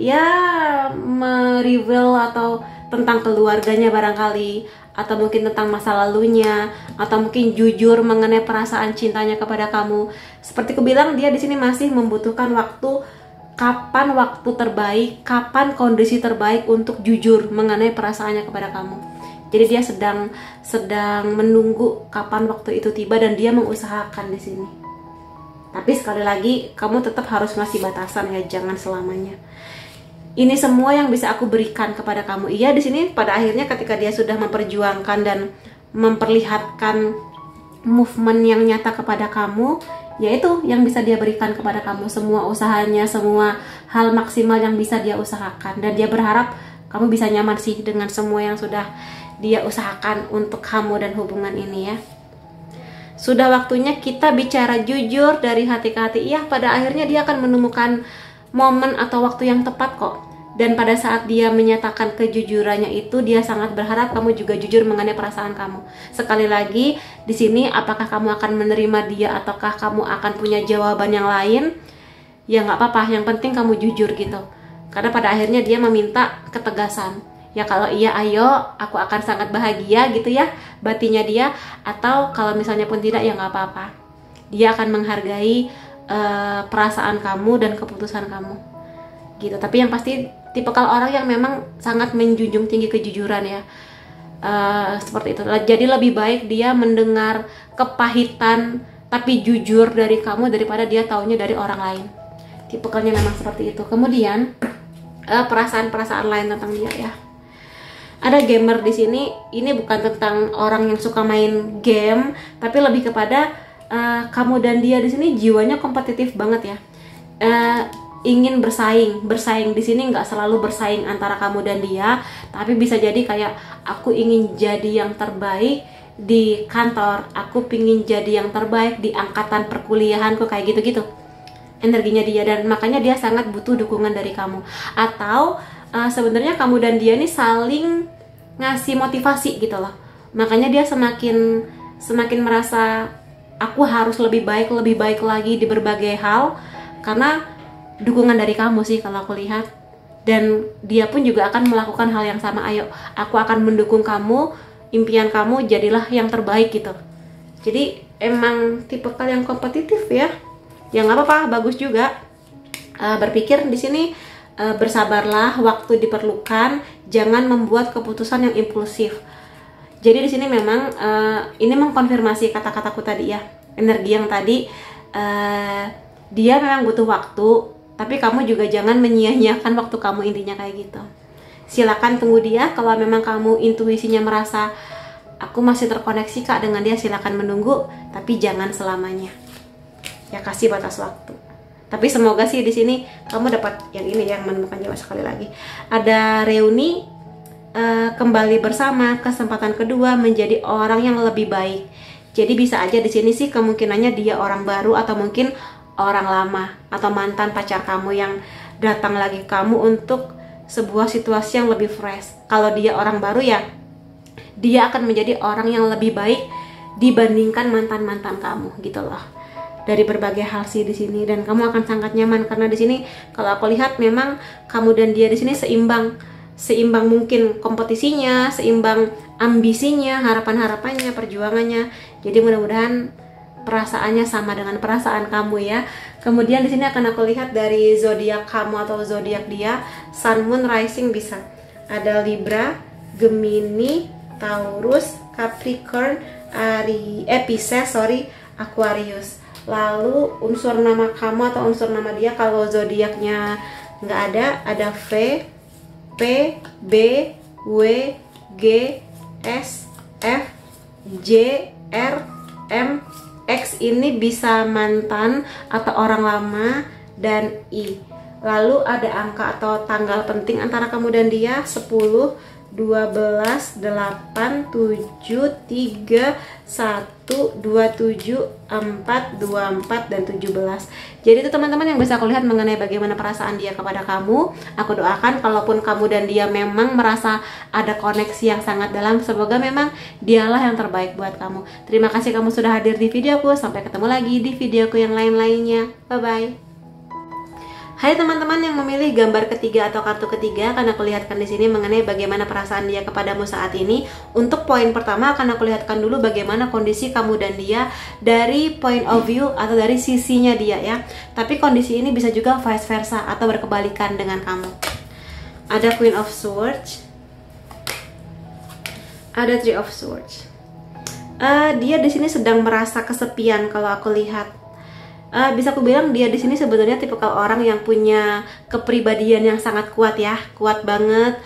mereveal atau tentang keluarganya barangkali, atau mungkin tentang masa lalunya, atau mungkin jujur mengenai perasaan cintanya kepada kamu. Seperti aku bilang, dia di sini masih membutuhkan waktu. Kapan waktu terbaik, kapan kondisi terbaik untuk jujur mengenai perasaannya kepada kamu. Jadi dia sedang menunggu kapan waktu itu tiba, dan dia mengusahakan di sini. Tapi sekali lagi, kamu tetap harus ngasih batasan ya, jangan selamanya. Ini semua yang bisa aku berikan kepada kamu. Iya, di sini pada akhirnya ketika dia sudah memperjuangkan dan memperlihatkan movement yang nyata kepada kamu, yaitu yang bisa dia berikan kepada kamu, semua usahanya, semua hal maksimal yang bisa dia usahakan. Dan dia berharap kamu bisa nyaman sih dengan semua yang sudah dia usahakan untuk kamu dan hubungan ini ya. Sudah waktunya kita bicara jujur dari hati ke hati. Iya, pada akhirnya dia akan menemukan momen atau waktu yang tepat kok. Dan pada saat dia menyatakan kejujurannya itu, dia sangat berharap kamu juga jujur mengenai perasaan kamu. Sekali lagi, di sini apakah kamu akan menerima dia ataukah kamu akan punya jawaban yang lain? Ya nggak apa-apa, yang penting kamu jujur gitu. Karena pada akhirnya dia meminta ketegasan. Ya kalau iya, ayo, aku akan sangat bahagia gitu ya, batinnya dia. Atau kalau misalnya pun tidak, ya nggak apa-apa. Dia akan menghargai perasaan kamu dan keputusan kamu gitu. Tapi yang pasti tipikal orang yang memang sangat menjunjung tinggi kejujuran ya, seperti itu. Jadi lebih baik dia mendengar kepahitan tapi jujur dari kamu daripada dia taunya dari orang lain. Tipikalnya memang seperti itu. Kemudian perasaan-perasaan lain tentang dia ya. Ada gamer di sini. Ini bukan tentang orang yang suka main game, tapi lebih kepada kamu dan dia di sini jiwanya kompetitif banget ya. Ingin bersaing di sini nggak selalu bersaing antara kamu dan dia, tapi bisa jadi kayak aku ingin jadi yang terbaik di kantor, aku pingin jadi yang terbaik di angkatan perkuliahanku, kayak gitu-gitu energinya dia. Dan makanya dia sangat butuh dukungan dari kamu. Atau sebenarnya kamu dan dia nih saling ngasih motivasi gitu loh. Makanya dia semakin merasa aku harus lebih baik lagi di berbagai hal karena dukungan dari kamu sih kalau aku lihat. Dan dia pun juga akan melakukan hal yang sama. Ayo, aku akan mendukung kamu, impian kamu jadilah yang terbaik gitu. Jadi emang tipikal yang kompetitif ya. Ya nggak apa-apa, bagus juga. Berpikir di sini bersabarlah, waktu diperlukan, jangan membuat keputusan yang impulsif. Jadi di sini memang ini mengkonfirmasi kata-kataku tadi ya, energi yang tadi. Dia memang butuh waktu, tapi kamu juga jangan menyia-nyiakan waktu kamu, intinya kayak gitu. Silakan tunggu dia. Kalau memang kamu intuisinya merasa aku masih terkoneksi kak dengan dia, silakan menunggu, tapi jangan selamanya. Ya kasih batas waktu. Tapi semoga sih di sini kamu dapat yang ini, yang menemukan jawaban. Sekali lagi ada reuni, kembali bersama, kesempatan kedua menjadi orang yang lebih baik. Jadi bisa aja di sini sih kemungkinannya dia orang baru atau mungkin orang lama atau mantan pacar kamu yang datang lagi kamu untuk sebuah situasi yang lebih fresh. Kalau dia orang baru ya dia akan menjadi orang yang lebih baik dibandingkan mantan-mantan kamu gitu loh. Dari berbagai hal sih di sini, dan kamu akan sangat nyaman karena di sini kalau aku lihat memang kamu dan dia di sini seimbang mungkin kompetisinya, seimbang ambisinya, harapan-harapannya, perjuangannya. Jadi mudah-mudahan perasaannya sama dengan perasaan kamu ya. Kemudian di sini akan aku lihat dari zodiak kamu atau zodiak dia, Sun, Moon, Rising bisa ada Libra, Gemini, Taurus, Capricorn, Pisces, Aquarius. Lalu unsur nama kamu atau unsur nama dia, kalau zodiaknya nggak ada V, P, B, W, G, S, F, J, R, M, X. Ini bisa mantan atau orang lama, dan I. Lalu ada angka atau tanggal penting antara kamu dan dia: 10, 12, 8, 7, 3, 1, 27, 4, 24, dan 17. Jadi itu teman-teman yang bisa aku lihat mengenai bagaimana perasaan dia kepada kamu. Aku doakan kalaupun kamu dan dia memang merasa ada koneksi yang sangat dalam, semoga memang dialah yang terbaik buat kamu. Terima kasih kamu sudah hadir di videoku. Sampai ketemu lagi di videoku yang lain-lainnya. Bye-bye. Hai teman-teman yang memilih gambar ketiga atau kartu ketiga, akan aku lihatkan di sini mengenai bagaimana perasaan dia kepadamu saat ini. Untuk poin pertama akan aku lihatkan dulu bagaimana kondisi kamu dan dia dari point of view atau dari sisinya dia ya. Tapi kondisi ini bisa juga vice versa atau berkebalikan dengan kamu. Ada Queen of Swords, ada Three of Swords. Dia di sini sedang merasa kesepian kalau aku lihat. Bisa aku bilang dia di sini sebenarnya tipikal orang yang punya kepribadian yang sangat kuat ya, kuat banget.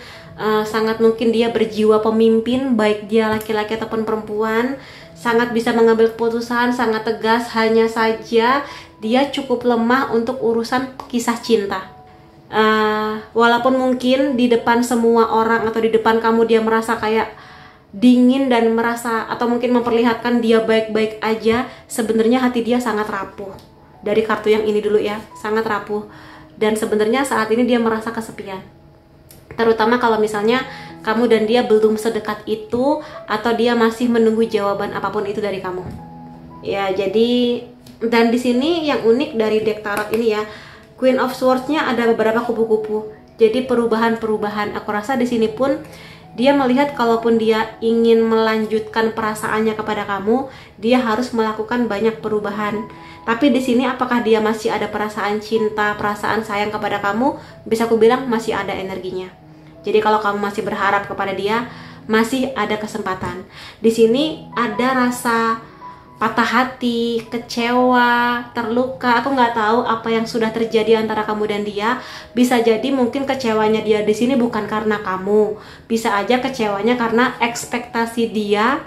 Sangat mungkin dia berjiwa pemimpin, baik dia laki-laki ataupun perempuan. Sangat bisa mengambil keputusan, sangat tegas. Hanya saja dia cukup lemah untuk urusan kisah cinta. Walaupun mungkin di depan semua orang atau di depan kamu dia merasa kayak dingin dan merasa atau mungkin memperlihatkan dia baik-baik aja, sebenarnya hati dia sangat rapuh. Dari kartu yang ini dulu ya, sangat rapuh. Dan sebenarnya saat ini dia merasa kesepian. Terutama kalau misalnya kamu dan dia belum sedekat itu, atau dia masih menunggu jawaban apapun itu dari kamu. Ya, jadi dan di sini yang unik dari deck tarot ini ya, Queen of Swords-nya ada beberapa kupu-kupu. Jadi perubahan-perubahan. Aku rasa di sini pun dia melihat kalaupun dia ingin melanjutkan perasaannya kepada kamu, dia harus melakukan banyak perubahan. Tapi di sini apakah dia masih ada perasaan cinta, perasaan sayang kepada kamu? Bisa aku bilang masih ada energinya. Jadi kalau kamu masih berharap kepada dia, masih ada kesempatan. Di sini ada rasa patah hati, kecewa, terluka. Aku nggak tahu apa yang sudah terjadi antara kamu dan dia. Bisa jadi mungkin kecewanya dia di sini bukan karena kamu. Bisa aja kecewanya karena ekspektasi dia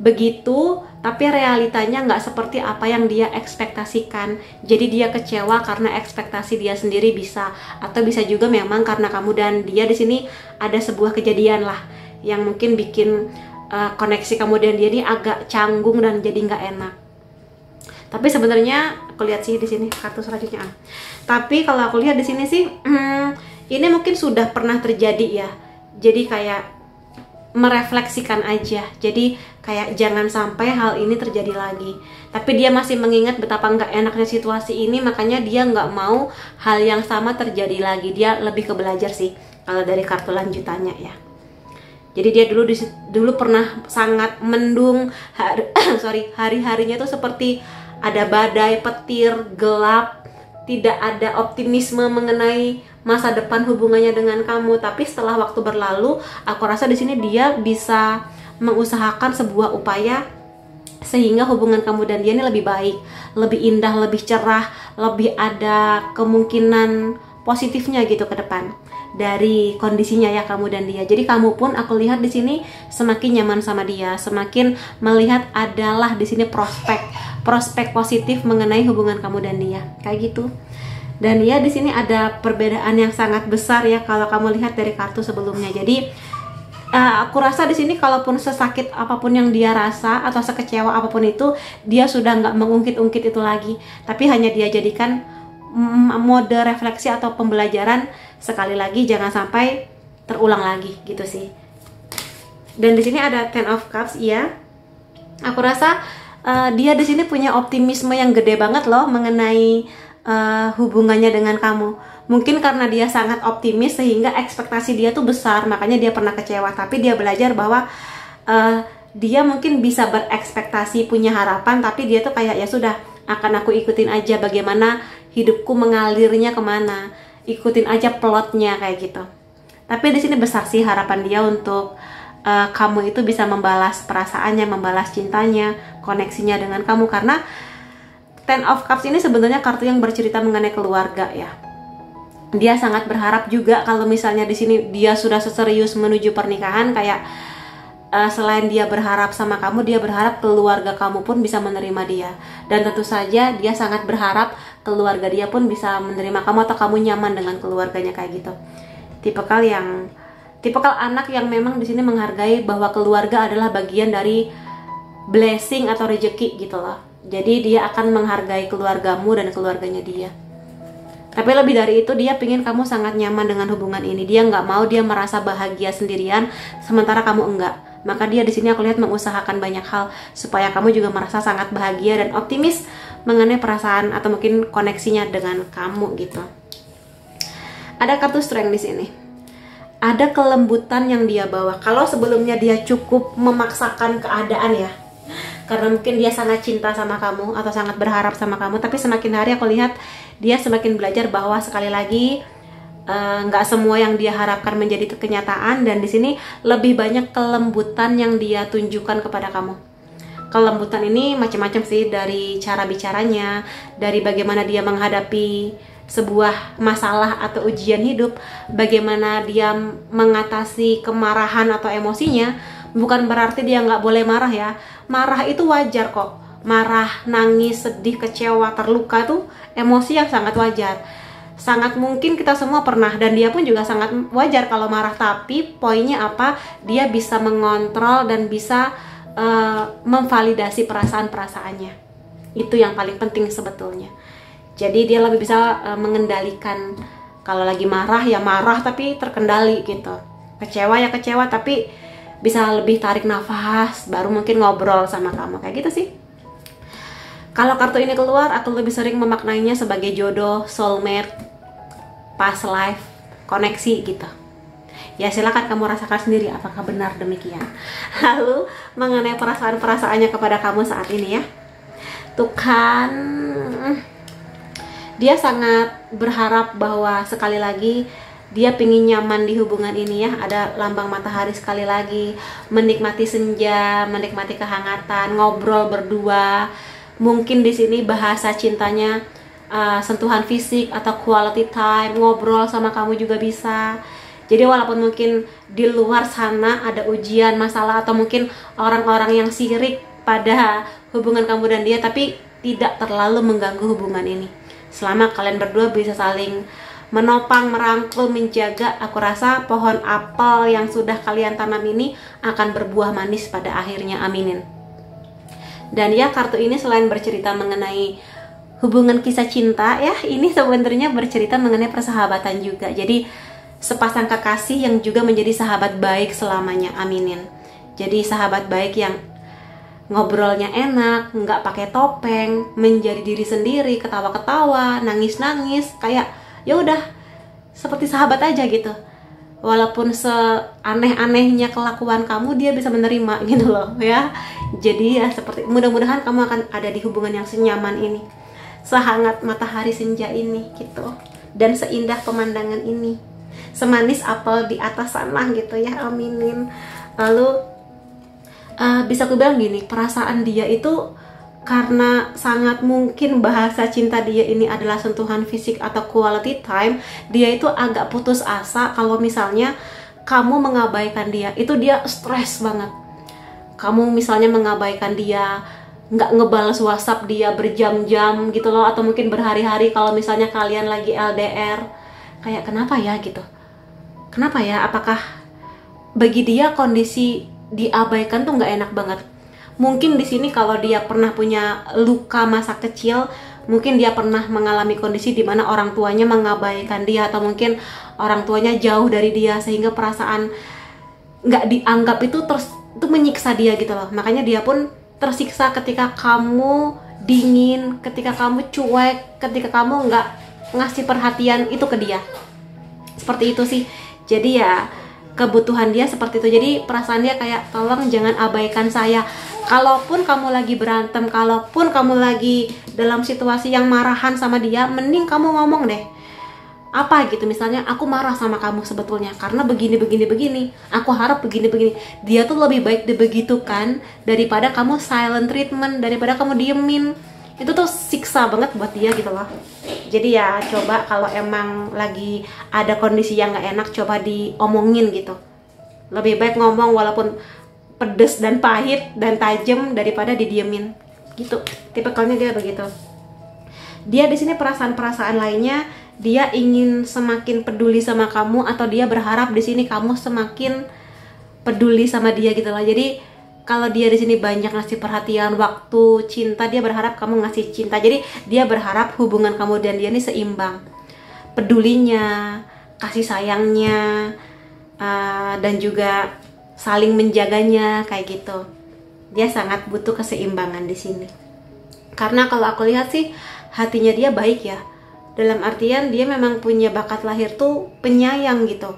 begitu, tapi realitanya nggak seperti apa yang dia ekspektasikan. Jadi dia kecewa karena ekspektasi dia sendiri bisa, atau bisa juga memang karena kamu dan dia di sini ada sebuah kejadian lah yang mungkin bikin koneksi kamu dan dia ini agak canggung dan jadi nggak enak. Tapi sebenarnya aku lihat sih di sini kartu selanjutnya. Tapi kalau aku lihat di sini sih, ini mungkin sudah pernah terjadi ya. Jadi kayak merefleksikan aja. Jadi kayak jangan sampai hal ini terjadi lagi. Tapi dia masih mengingat betapa nggak enaknya situasi ini, makanya dia nggak mau hal yang sama terjadi lagi. Dia lebih ke belajar sih kalau dari kartu lanjutannya ya. Jadi dia dulu pernah sangat mendung, hari-harinya tuh seperti ada badai, petir, gelap, tidak ada optimisme mengenai masa depan hubungannya dengan kamu. Tapi setelah waktu berlalu, aku rasa di sini dia bisa mengusahakan sebuah upaya sehingga hubungan kamu dan dia ini lebih baik, lebih indah, lebih cerah, lebih ada kemungkinan positifnya gitu ke depan dari kondisinya ya kamu dan dia. Jadi kamu pun aku lihat di sini semakin nyaman sama dia, semakin melihat adalah di sini prospek positif mengenai hubungan kamu dan dia, kayak gitu. Dan ya di sini ada perbedaan yang sangat besar ya kalau kamu lihat dari kartu sebelumnya. Jadi aku rasa di sini kalaupun sesakit apapun yang dia rasa atau sekecewa apapun itu, dia sudah nggak mengungkit-ungkit itu lagi, tapi hanya dia jadikan mode refleksi atau pembelajaran. Sekali lagi jangan sampai terulang lagi gitu sih. Dan di sini ada Ten of Cups ya. Aku rasa dia di sini punya optimisme yang gede banget loh mengenai hubungannya dengan kamu. Mungkin karena dia sangat optimis sehingga ekspektasi dia tuh besar, makanya dia pernah kecewa. Tapi dia belajar bahwa dia mungkin bisa berekspektasi, punya harapan, tapi dia tuh kayak ya sudah, akan aku ikutin aja bagaimana hidupku mengalirnya kemana, ikutin aja plotnya kayak gitu. Tapi di sini besar sih harapan dia untuk kamu itu bisa membalas perasaannya, membalas cintanya, koneksinya dengan kamu. Karena Ten of Cups ini sebenarnya kartu yang bercerita mengenai keluarga ya. dia sangat berharap juga kalau misalnya di sini dia sudah serius menuju pernikahan, kayak selain dia berharap sama kamu, dia berharap keluarga kamu pun bisa menerima dia. Dan tentu saja dia sangat berharap keluarga dia pun bisa menerima kamu atau kamu nyaman dengan keluarganya, kayak gitu. Tipikal anak yang memang di sini menghargai bahwa keluarga adalah bagian dari blessing atau rezeki gitu loh. Jadi dia akan menghargai keluargamu dan keluarganya dia. Tapi lebih dari itu, dia pingin kamu sangat nyaman dengan hubungan ini. Dia nggak mau dia merasa bahagia sendirian sementara kamu enggak. Maka dia di sini aku lihat mengusahakan banyak hal supaya kamu juga merasa sangat bahagia dan optimis mengenai perasaan atau mungkin koneksinya dengan kamu gitu. Ada kartu strength di sini. Ada kelembutan yang dia bawa. Kalau sebelumnya dia cukup memaksakan keadaan ya, karena mungkin dia sangat cinta sama kamu atau sangat berharap sama kamu, tapi semakin hari aku lihat dia semakin belajar bahwa sekali lagi nggak semua yang dia harapkan menjadi kenyataan, dan di sini lebih banyak kelembutan yang dia tunjukkan kepada kamu. Kelembutan ini macam-macam sih, dari cara bicaranya, dari bagaimana dia menghadapi sebuah masalah atau ujian hidup, bagaimana dia mengatasi kemarahan atau emosinya. Bukan berarti dia nggak boleh marah ya, marah itu wajar kok. Marah, nangis, sedih, kecewa, terluka itu emosi yang sangat wajar. Sangat mungkin kita semua pernah, dan dia pun juga sangat wajar kalau marah. Tapi poinnya apa? Dia bisa mengontrol dan bisa memvalidasi perasaan-perasaannya. Itu yang paling penting sebetulnya. Jadi dia lebih bisa mengendalikan. Kalau lagi marah ya marah tapi terkendali gitu. Kecewa ya kecewa tapi bisa lebih tarik nafas, baru mungkin ngobrol sama kamu, kayak gitu sih. Kalau kartu ini keluar, aku lebih sering memaknainya sebagai jodoh, soulmate, past life, koneksi gitu. Ya silakan kamu rasakan sendiri apakah benar demikian. Lalu mengenai perasaan-perasaannya kepada kamu saat ini ya, tuh kan, dia sangat berharap bahwa sekali lagi dia pingin nyaman di hubungan ini ya. Ada lambang matahari sekali lagi, menikmati senja, menikmati kehangatan, ngobrol berdua. Mungkin di sini bahasa cintanya sentuhan fisik atau quality time, ngobrol sama kamu juga bisa. Jadi walaupun mungkin di luar sana ada ujian, masalah, atau mungkin orang-orang yang sirik pada hubungan kamu dan dia, tapi tidak terlalu mengganggu hubungan ini. Selama kalian berdua bisa saling menopang, merangkul, menjaga, aku rasa pohon apel yang sudah kalian tanam ini akan berbuah manis pada akhirnya, aminin. Dan ya, kartu ini selain bercerita mengenai hubungan kisah cinta ya, ini sebenarnya bercerita mengenai persahabatan juga. Jadi sepasang kekasih yang juga menjadi sahabat baik selamanya, aminin. Jadi sahabat baik yang ngobrolnya enak, nggak pakai topeng, menjadi diri sendiri, ketawa-ketawa, nangis-nangis, kayak ya udah seperti sahabat aja gitu. Walaupun seaneh-anehnya kelakuan kamu, dia bisa menerima gitu loh ya. Jadi ya seperti, mudah-mudahan kamu akan ada di hubungan yang senyaman ini, sehangat matahari senja ini gitu, dan seindah pemandangan ini, semanis apel di atas sana gitu ya, aminin. Lalu bisa aku bilang gini, perasaan dia itu karena sangat mungkin bahasa cinta dia ini adalah sentuhan fisik atau quality time, dia itu agak putus asa kalau misalnya kamu mengabaikan dia. Itu dia stres banget. Kamu misalnya mengabaikan dia, nggak ngebales WhatsApp dia berjam-jam gitu loh, atau mungkin berhari-hari kalau misalnya kalian lagi LDR. Kayak kenapa ya gitu? Kenapa ya? Apakah bagi dia kondisi diabaikan tuh nggak enak banget? Mungkin di sini kalau dia pernah punya luka masa kecil, mungkin dia pernah mengalami kondisi di mana orang tuanya mengabaikan dia, atau mungkin orang tuanya jauh dari dia, sehingga perasaan nggak dianggap itu menyiksa dia gitu loh. Makanya dia pun tersiksa ketika kamu dingin, ketika kamu cuek, ketika kamu nggak ngasih perhatian itu ke dia. Seperti itu sih. Jadi ya kebutuhan dia seperti itu. Jadi perasaan dia kayak, tolong jangan abaikan saya. Kalaupun kamu lagi berantem, kalaupun kamu lagi dalam situasi yang marahan sama dia, mending kamu ngomong deh. Apa gitu, misalnya aku marah sama kamu sebetulnya karena begini, aku harap begini. Dia tuh lebih baik dibegitukan daripada kamu silent treatment, daripada kamu diemin. itu tuh siksa banget buat dia gitu loh. Jadi ya coba kalau emang lagi ada kondisi yang nggak enak, coba diomongin gitu. Lebih baik ngomong walaupun pedes dan pahit dan tajam daripada didiemin gitu. Tipikalnya dia begitu. Dia di sini perasaan-perasaan lainnya, dia ingin semakin peduli sama kamu, atau dia berharap di sini kamu semakin peduli sama dia gitu loh. Jadi kalau dia di sini banyak ngasih perhatian, waktu, cinta, dia berharap kamu ngasih cinta. Jadi dia berharap hubungan kamu dan dia ini seimbang. Pedulinya, kasih sayangnya, dan juga saling menjaganya kayak gitu. Dia sangat butuh keseimbangan di sini. Karena kalau aku lihat sih hatinya dia baik ya. Dalam artian dia memang punya bakat lahir tuh penyayang gitu.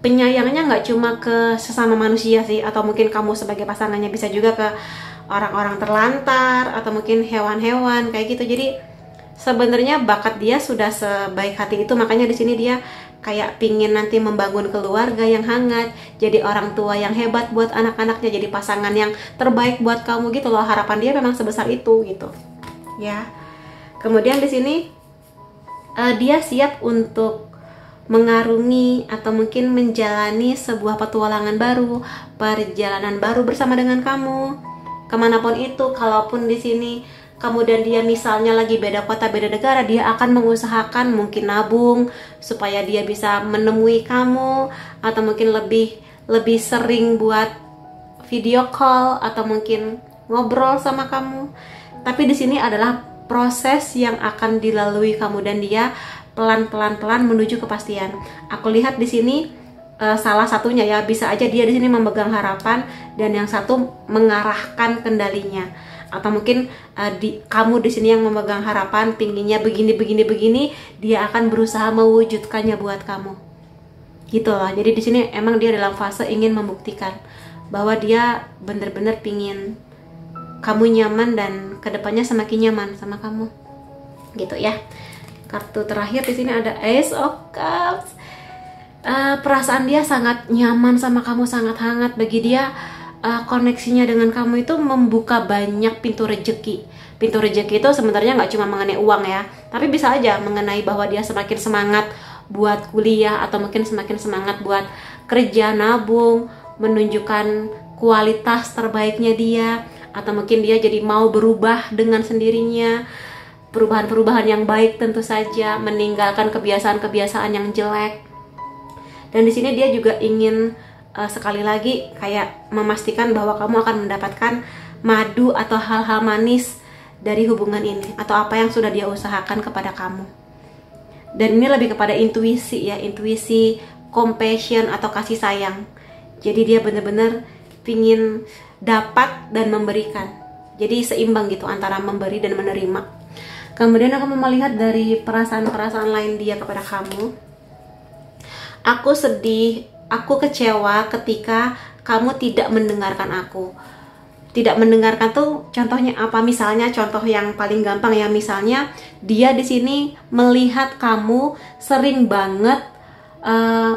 Penyayangnya nggak cuma ke sesama manusia sih, atau mungkin kamu sebagai pasangannya, bisa juga ke orang-orang terlantar atau mungkin hewan-hewan kayak gitu. Jadi sebenarnya bakat dia sudah sebaik hati itu, makanya di sini dia kayak pingin nanti membangun keluarga yang hangat, jadi orang tua yang hebat buat anak-anaknya, jadi pasangan yang terbaik buat kamu gitu loh. Harapan dia memang sebesar itu gitu ya. Kemudian di sini dia siap untuk mengarungi atau mungkin menjalani sebuah petualangan baru, perjalanan baru bersama dengan kamu kemanapun itu. Kalaupun di sini kamu dan dia misalnya lagi beda kota, beda negara, dia akan mengusahakan mungkin nabung supaya dia bisa menemui kamu, atau mungkin lebih sering buat video call atau mungkin ngobrol sama kamu. Tapi di sini adalah proses yang akan dilalui kamu dan dia pelan-pelan menuju kepastian. Aku lihat di sini salah satunya ya, bisa aja dia di sini memegang harapan dan yang satu mengarahkan kendalinya. Atau mungkin kamu di sini yang memegang harapan, pinginnya begini, dia akan berusaha mewujudkannya buat kamu. Gitu loh. Jadi di sini emang dia dalam fase ingin membuktikan bahwa dia bener-bener pingin kamu nyaman dan kedepannya semakin nyaman sama kamu. Gitu ya. Kartu terakhir di sini ada Ace of Cups. Perasaan dia sangat nyaman sama kamu, sangat hangat. Bagi dia koneksinya dengan kamu itu membuka banyak pintu rejeki. Pintu rejeki itu sebenarnya nggak cuma mengenai uang ya, tapi bisa aja mengenai bahwa dia semakin semangat buat kuliah, atau mungkin semakin semangat buat kerja, nabung, menunjukkan kualitas terbaiknya dia, atau mungkin dia jadi mau berubah dengan sendirinya. Perubahan-perubahan yang baik tentu saja, meninggalkan kebiasaan-kebiasaan yang jelek. Dan di sini dia juga ingin sekali lagi kayak memastikan bahwa kamu akan mendapatkan madu atau hal-hal manis dari hubungan ini, atau apa yang sudah dia usahakan kepada kamu. Dan ini lebih kepada intuisi ya, intuisi, compassion atau kasih sayang. Jadi dia benar-benar pingin dapat dan memberikan. Jadi seimbang gitu antara memberi dan menerima. Kemudian aku mau melihat dari perasaan-perasaan lain dia kepada kamu. Aku sedih, aku kecewa ketika kamu tidak mendengarkan aku. Tidak mendengarkan tuh contohnya apa? Misalnya contoh yang paling gampang ya, misalnya dia di sini melihat kamu sering banget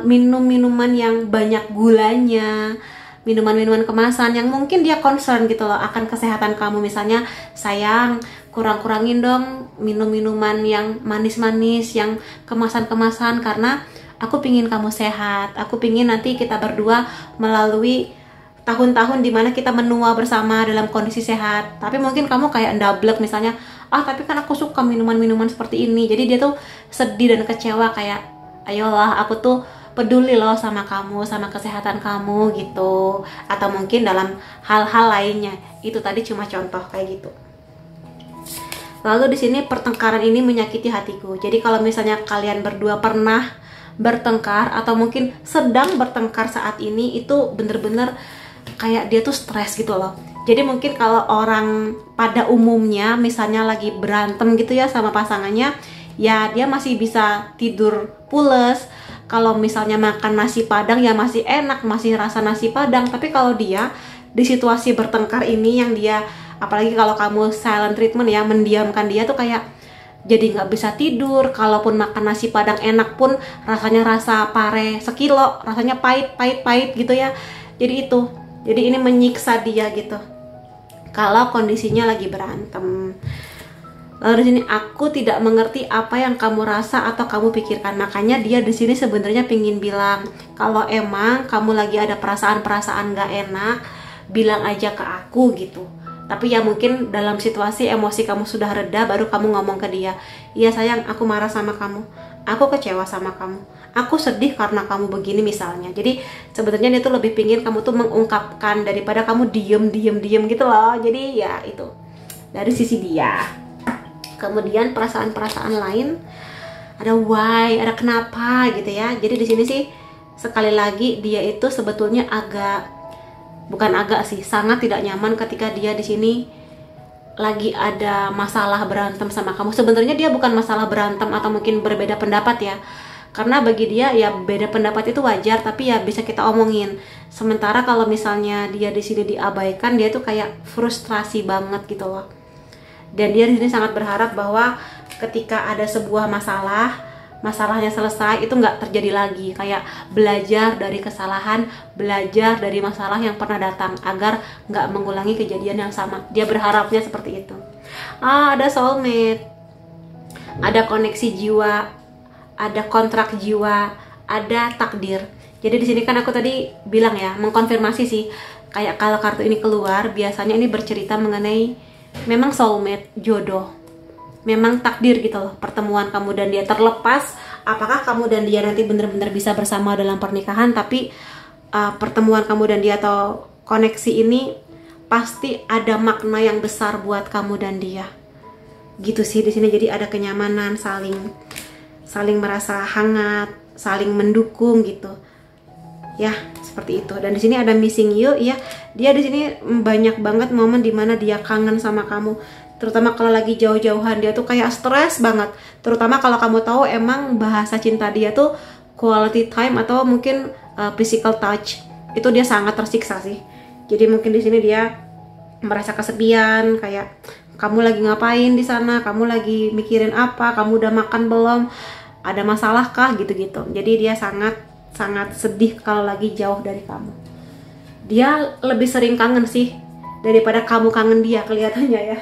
minum minuman yang banyak gulanya, minuman-minuman kemasan yang mungkin dia concern gitu loh akan kesehatan kamu. Misalnya, sayang, kurang-kurangin dong minum minuman yang manis-manis, yang kemasan-kemasan, karena aku pingin kamu sehat. Aku pingin nanti kita berdua melalui tahun-tahun dimana kita menua bersama dalam kondisi sehat. Tapi mungkin kamu kayak ndablek misalnya, tapi kan aku suka minuman-minuman seperti ini. Jadi dia tuh sedih dan kecewa kayak, ayolah, aku tuh peduli loh sama kamu, sama kesehatan kamu gitu. Atau mungkin dalam hal-hal lainnya. Itu tadi cuma contoh kayak gitu. Lalu di sini pertengkaran ini menyakiti hatiku. Jadi kalau misalnya kalian berdua pernah bertengkar atau mungkin sedang bertengkar saat ini, itu bener-bener kayak dia tuh stres gitu loh. Jadi mungkin kalau orang pada umumnya misalnya lagi berantem gitu ya sama pasangannya, ya dia masih bisa tidur pules. Kalau misalnya makan nasi padang ya masih enak, masih rasa nasi padang. Tapi kalau dia di situasi bertengkar ini yang dia, apalagi kalau kamu silent treatment ya, mendiamkan dia tuh kayak jadi nggak bisa tidur. Kalaupun makan nasi padang enak pun rasanya rasa pare sekilo, rasanya pahit gitu ya. Jadi ini menyiksa dia gitu kalau kondisinya lagi berantem. Lalu di sini aku tidak mengerti apa yang kamu rasa atau kamu pikirkan. Makanya dia di sini sebenarnya pingin bilang kalau emang kamu lagi ada perasaan-perasaan gak enak, bilang aja ke aku gitu. Tapi ya mungkin dalam situasi emosi kamu sudah reda, baru kamu ngomong ke dia, iya sayang, aku marah sama kamu, aku kecewa sama kamu, aku sedih karena kamu begini misalnya. Jadi sebenarnya dia tuh lebih pingin kamu tuh mengungkapkan daripada kamu diem gitu loh. Jadi ya itu dari sisi dia. Kemudian perasaan-perasaan lain ada why, ada kenapa gitu ya. Jadi di sini sih sekali lagi dia itu sebetulnya sangat tidak nyaman ketika dia di sini lagi ada masalah berantem sama kamu. Sebenarnya dia bukan masalah berantem atau mungkin berbeda pendapat ya. Karena bagi dia ya beda pendapat itu wajar, tapi ya bisa kita omongin. Sementara kalau misalnya dia di sini diabaikan, dia tuh kayak frustrasi banget gitu loh. Dan dia di sini sangat berharap bahwa ketika ada sebuah masalahnya selesai, itu nggak terjadi lagi. Kayak belajar dari kesalahan, belajar dari masalah yang pernah datang agar nggak mengulangi kejadian yang sama. Dia berharapnya seperti itu. Ada soulmate, ada koneksi jiwa, ada kontrak jiwa, ada takdir. Jadi di sini kan aku tadi bilang ya, mengkonfirmasi sih. Kayak kalau kartu ini keluar, biasanya ini bercerita mengenai memang soulmate, jodoh, memang takdir gitu loh, pertemuan kamu dan dia. Terlepas apakah kamu dan dia nanti benar-benar bisa bersama dalam pernikahan, tapi pertemuan kamu dan dia atau koneksi ini pasti ada makna yang besar buat kamu dan dia. Gitu sih di sini. Jadi ada kenyamanan, saling merasa hangat, saling mendukung gitu. Ya, seperti itu. Dan di sini ada missing you, ya. Dia di sini banyak banget momen dimana dia kangen sama kamu. Terutama kalau lagi jauh-jauhan, dia tuh kayak stres banget. Terutama kalau kamu tahu emang bahasa cinta dia tuh quality time atau mungkin physical touch. Itu dia sangat tersiksa sih. Jadi mungkin di sini dia merasa kesepian, kayak kamu lagi ngapain di sana? Kamu lagi mikirin apa? Kamu udah makan belum? Ada masalah kah? Gitu-gitu. Jadi dia sangat sedih kalau lagi jauh dari kamu. Dia lebih sering kangen sih daripada kamu kangen dia kelihatannya ya.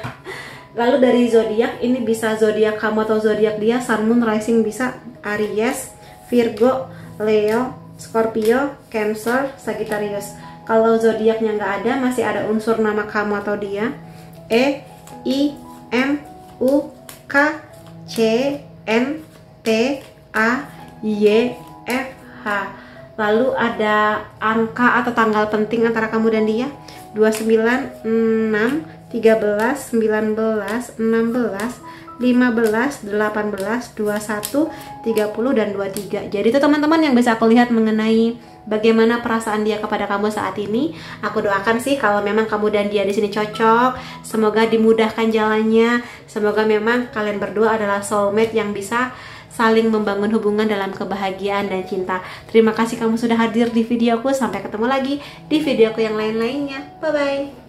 Lalu dari zodiak ini bisa zodiak kamu atau zodiak dia, Sun, Moon, Rising bisa Aries, Virgo, Leo, Scorpio, Cancer, Sagittarius. Kalau zodiaknya nggak ada, masih ada unsur nama kamu atau dia, E, I, M, U, K, C, N, T, A, Y, F, H. Lalu ada angka atau tanggal penting antara kamu dan dia, 29, 6, 13, 19, 16, 15, 18, 21, 30, dan 23. Jadi itu teman-teman yang bisa aku lihat mengenai bagaimana perasaan dia kepada kamu saat ini. Aku doakan sih kalau memang kamu dan dia di sini cocok, semoga dimudahkan jalannya. Semoga memang kalian berdua adalah soulmate yang bisa saling membangun hubungan dalam kebahagiaan dan cinta. Terima kasih kamu sudah hadir di videoku. Sampai ketemu lagi di videoku yang lain-lainnya. Bye-bye.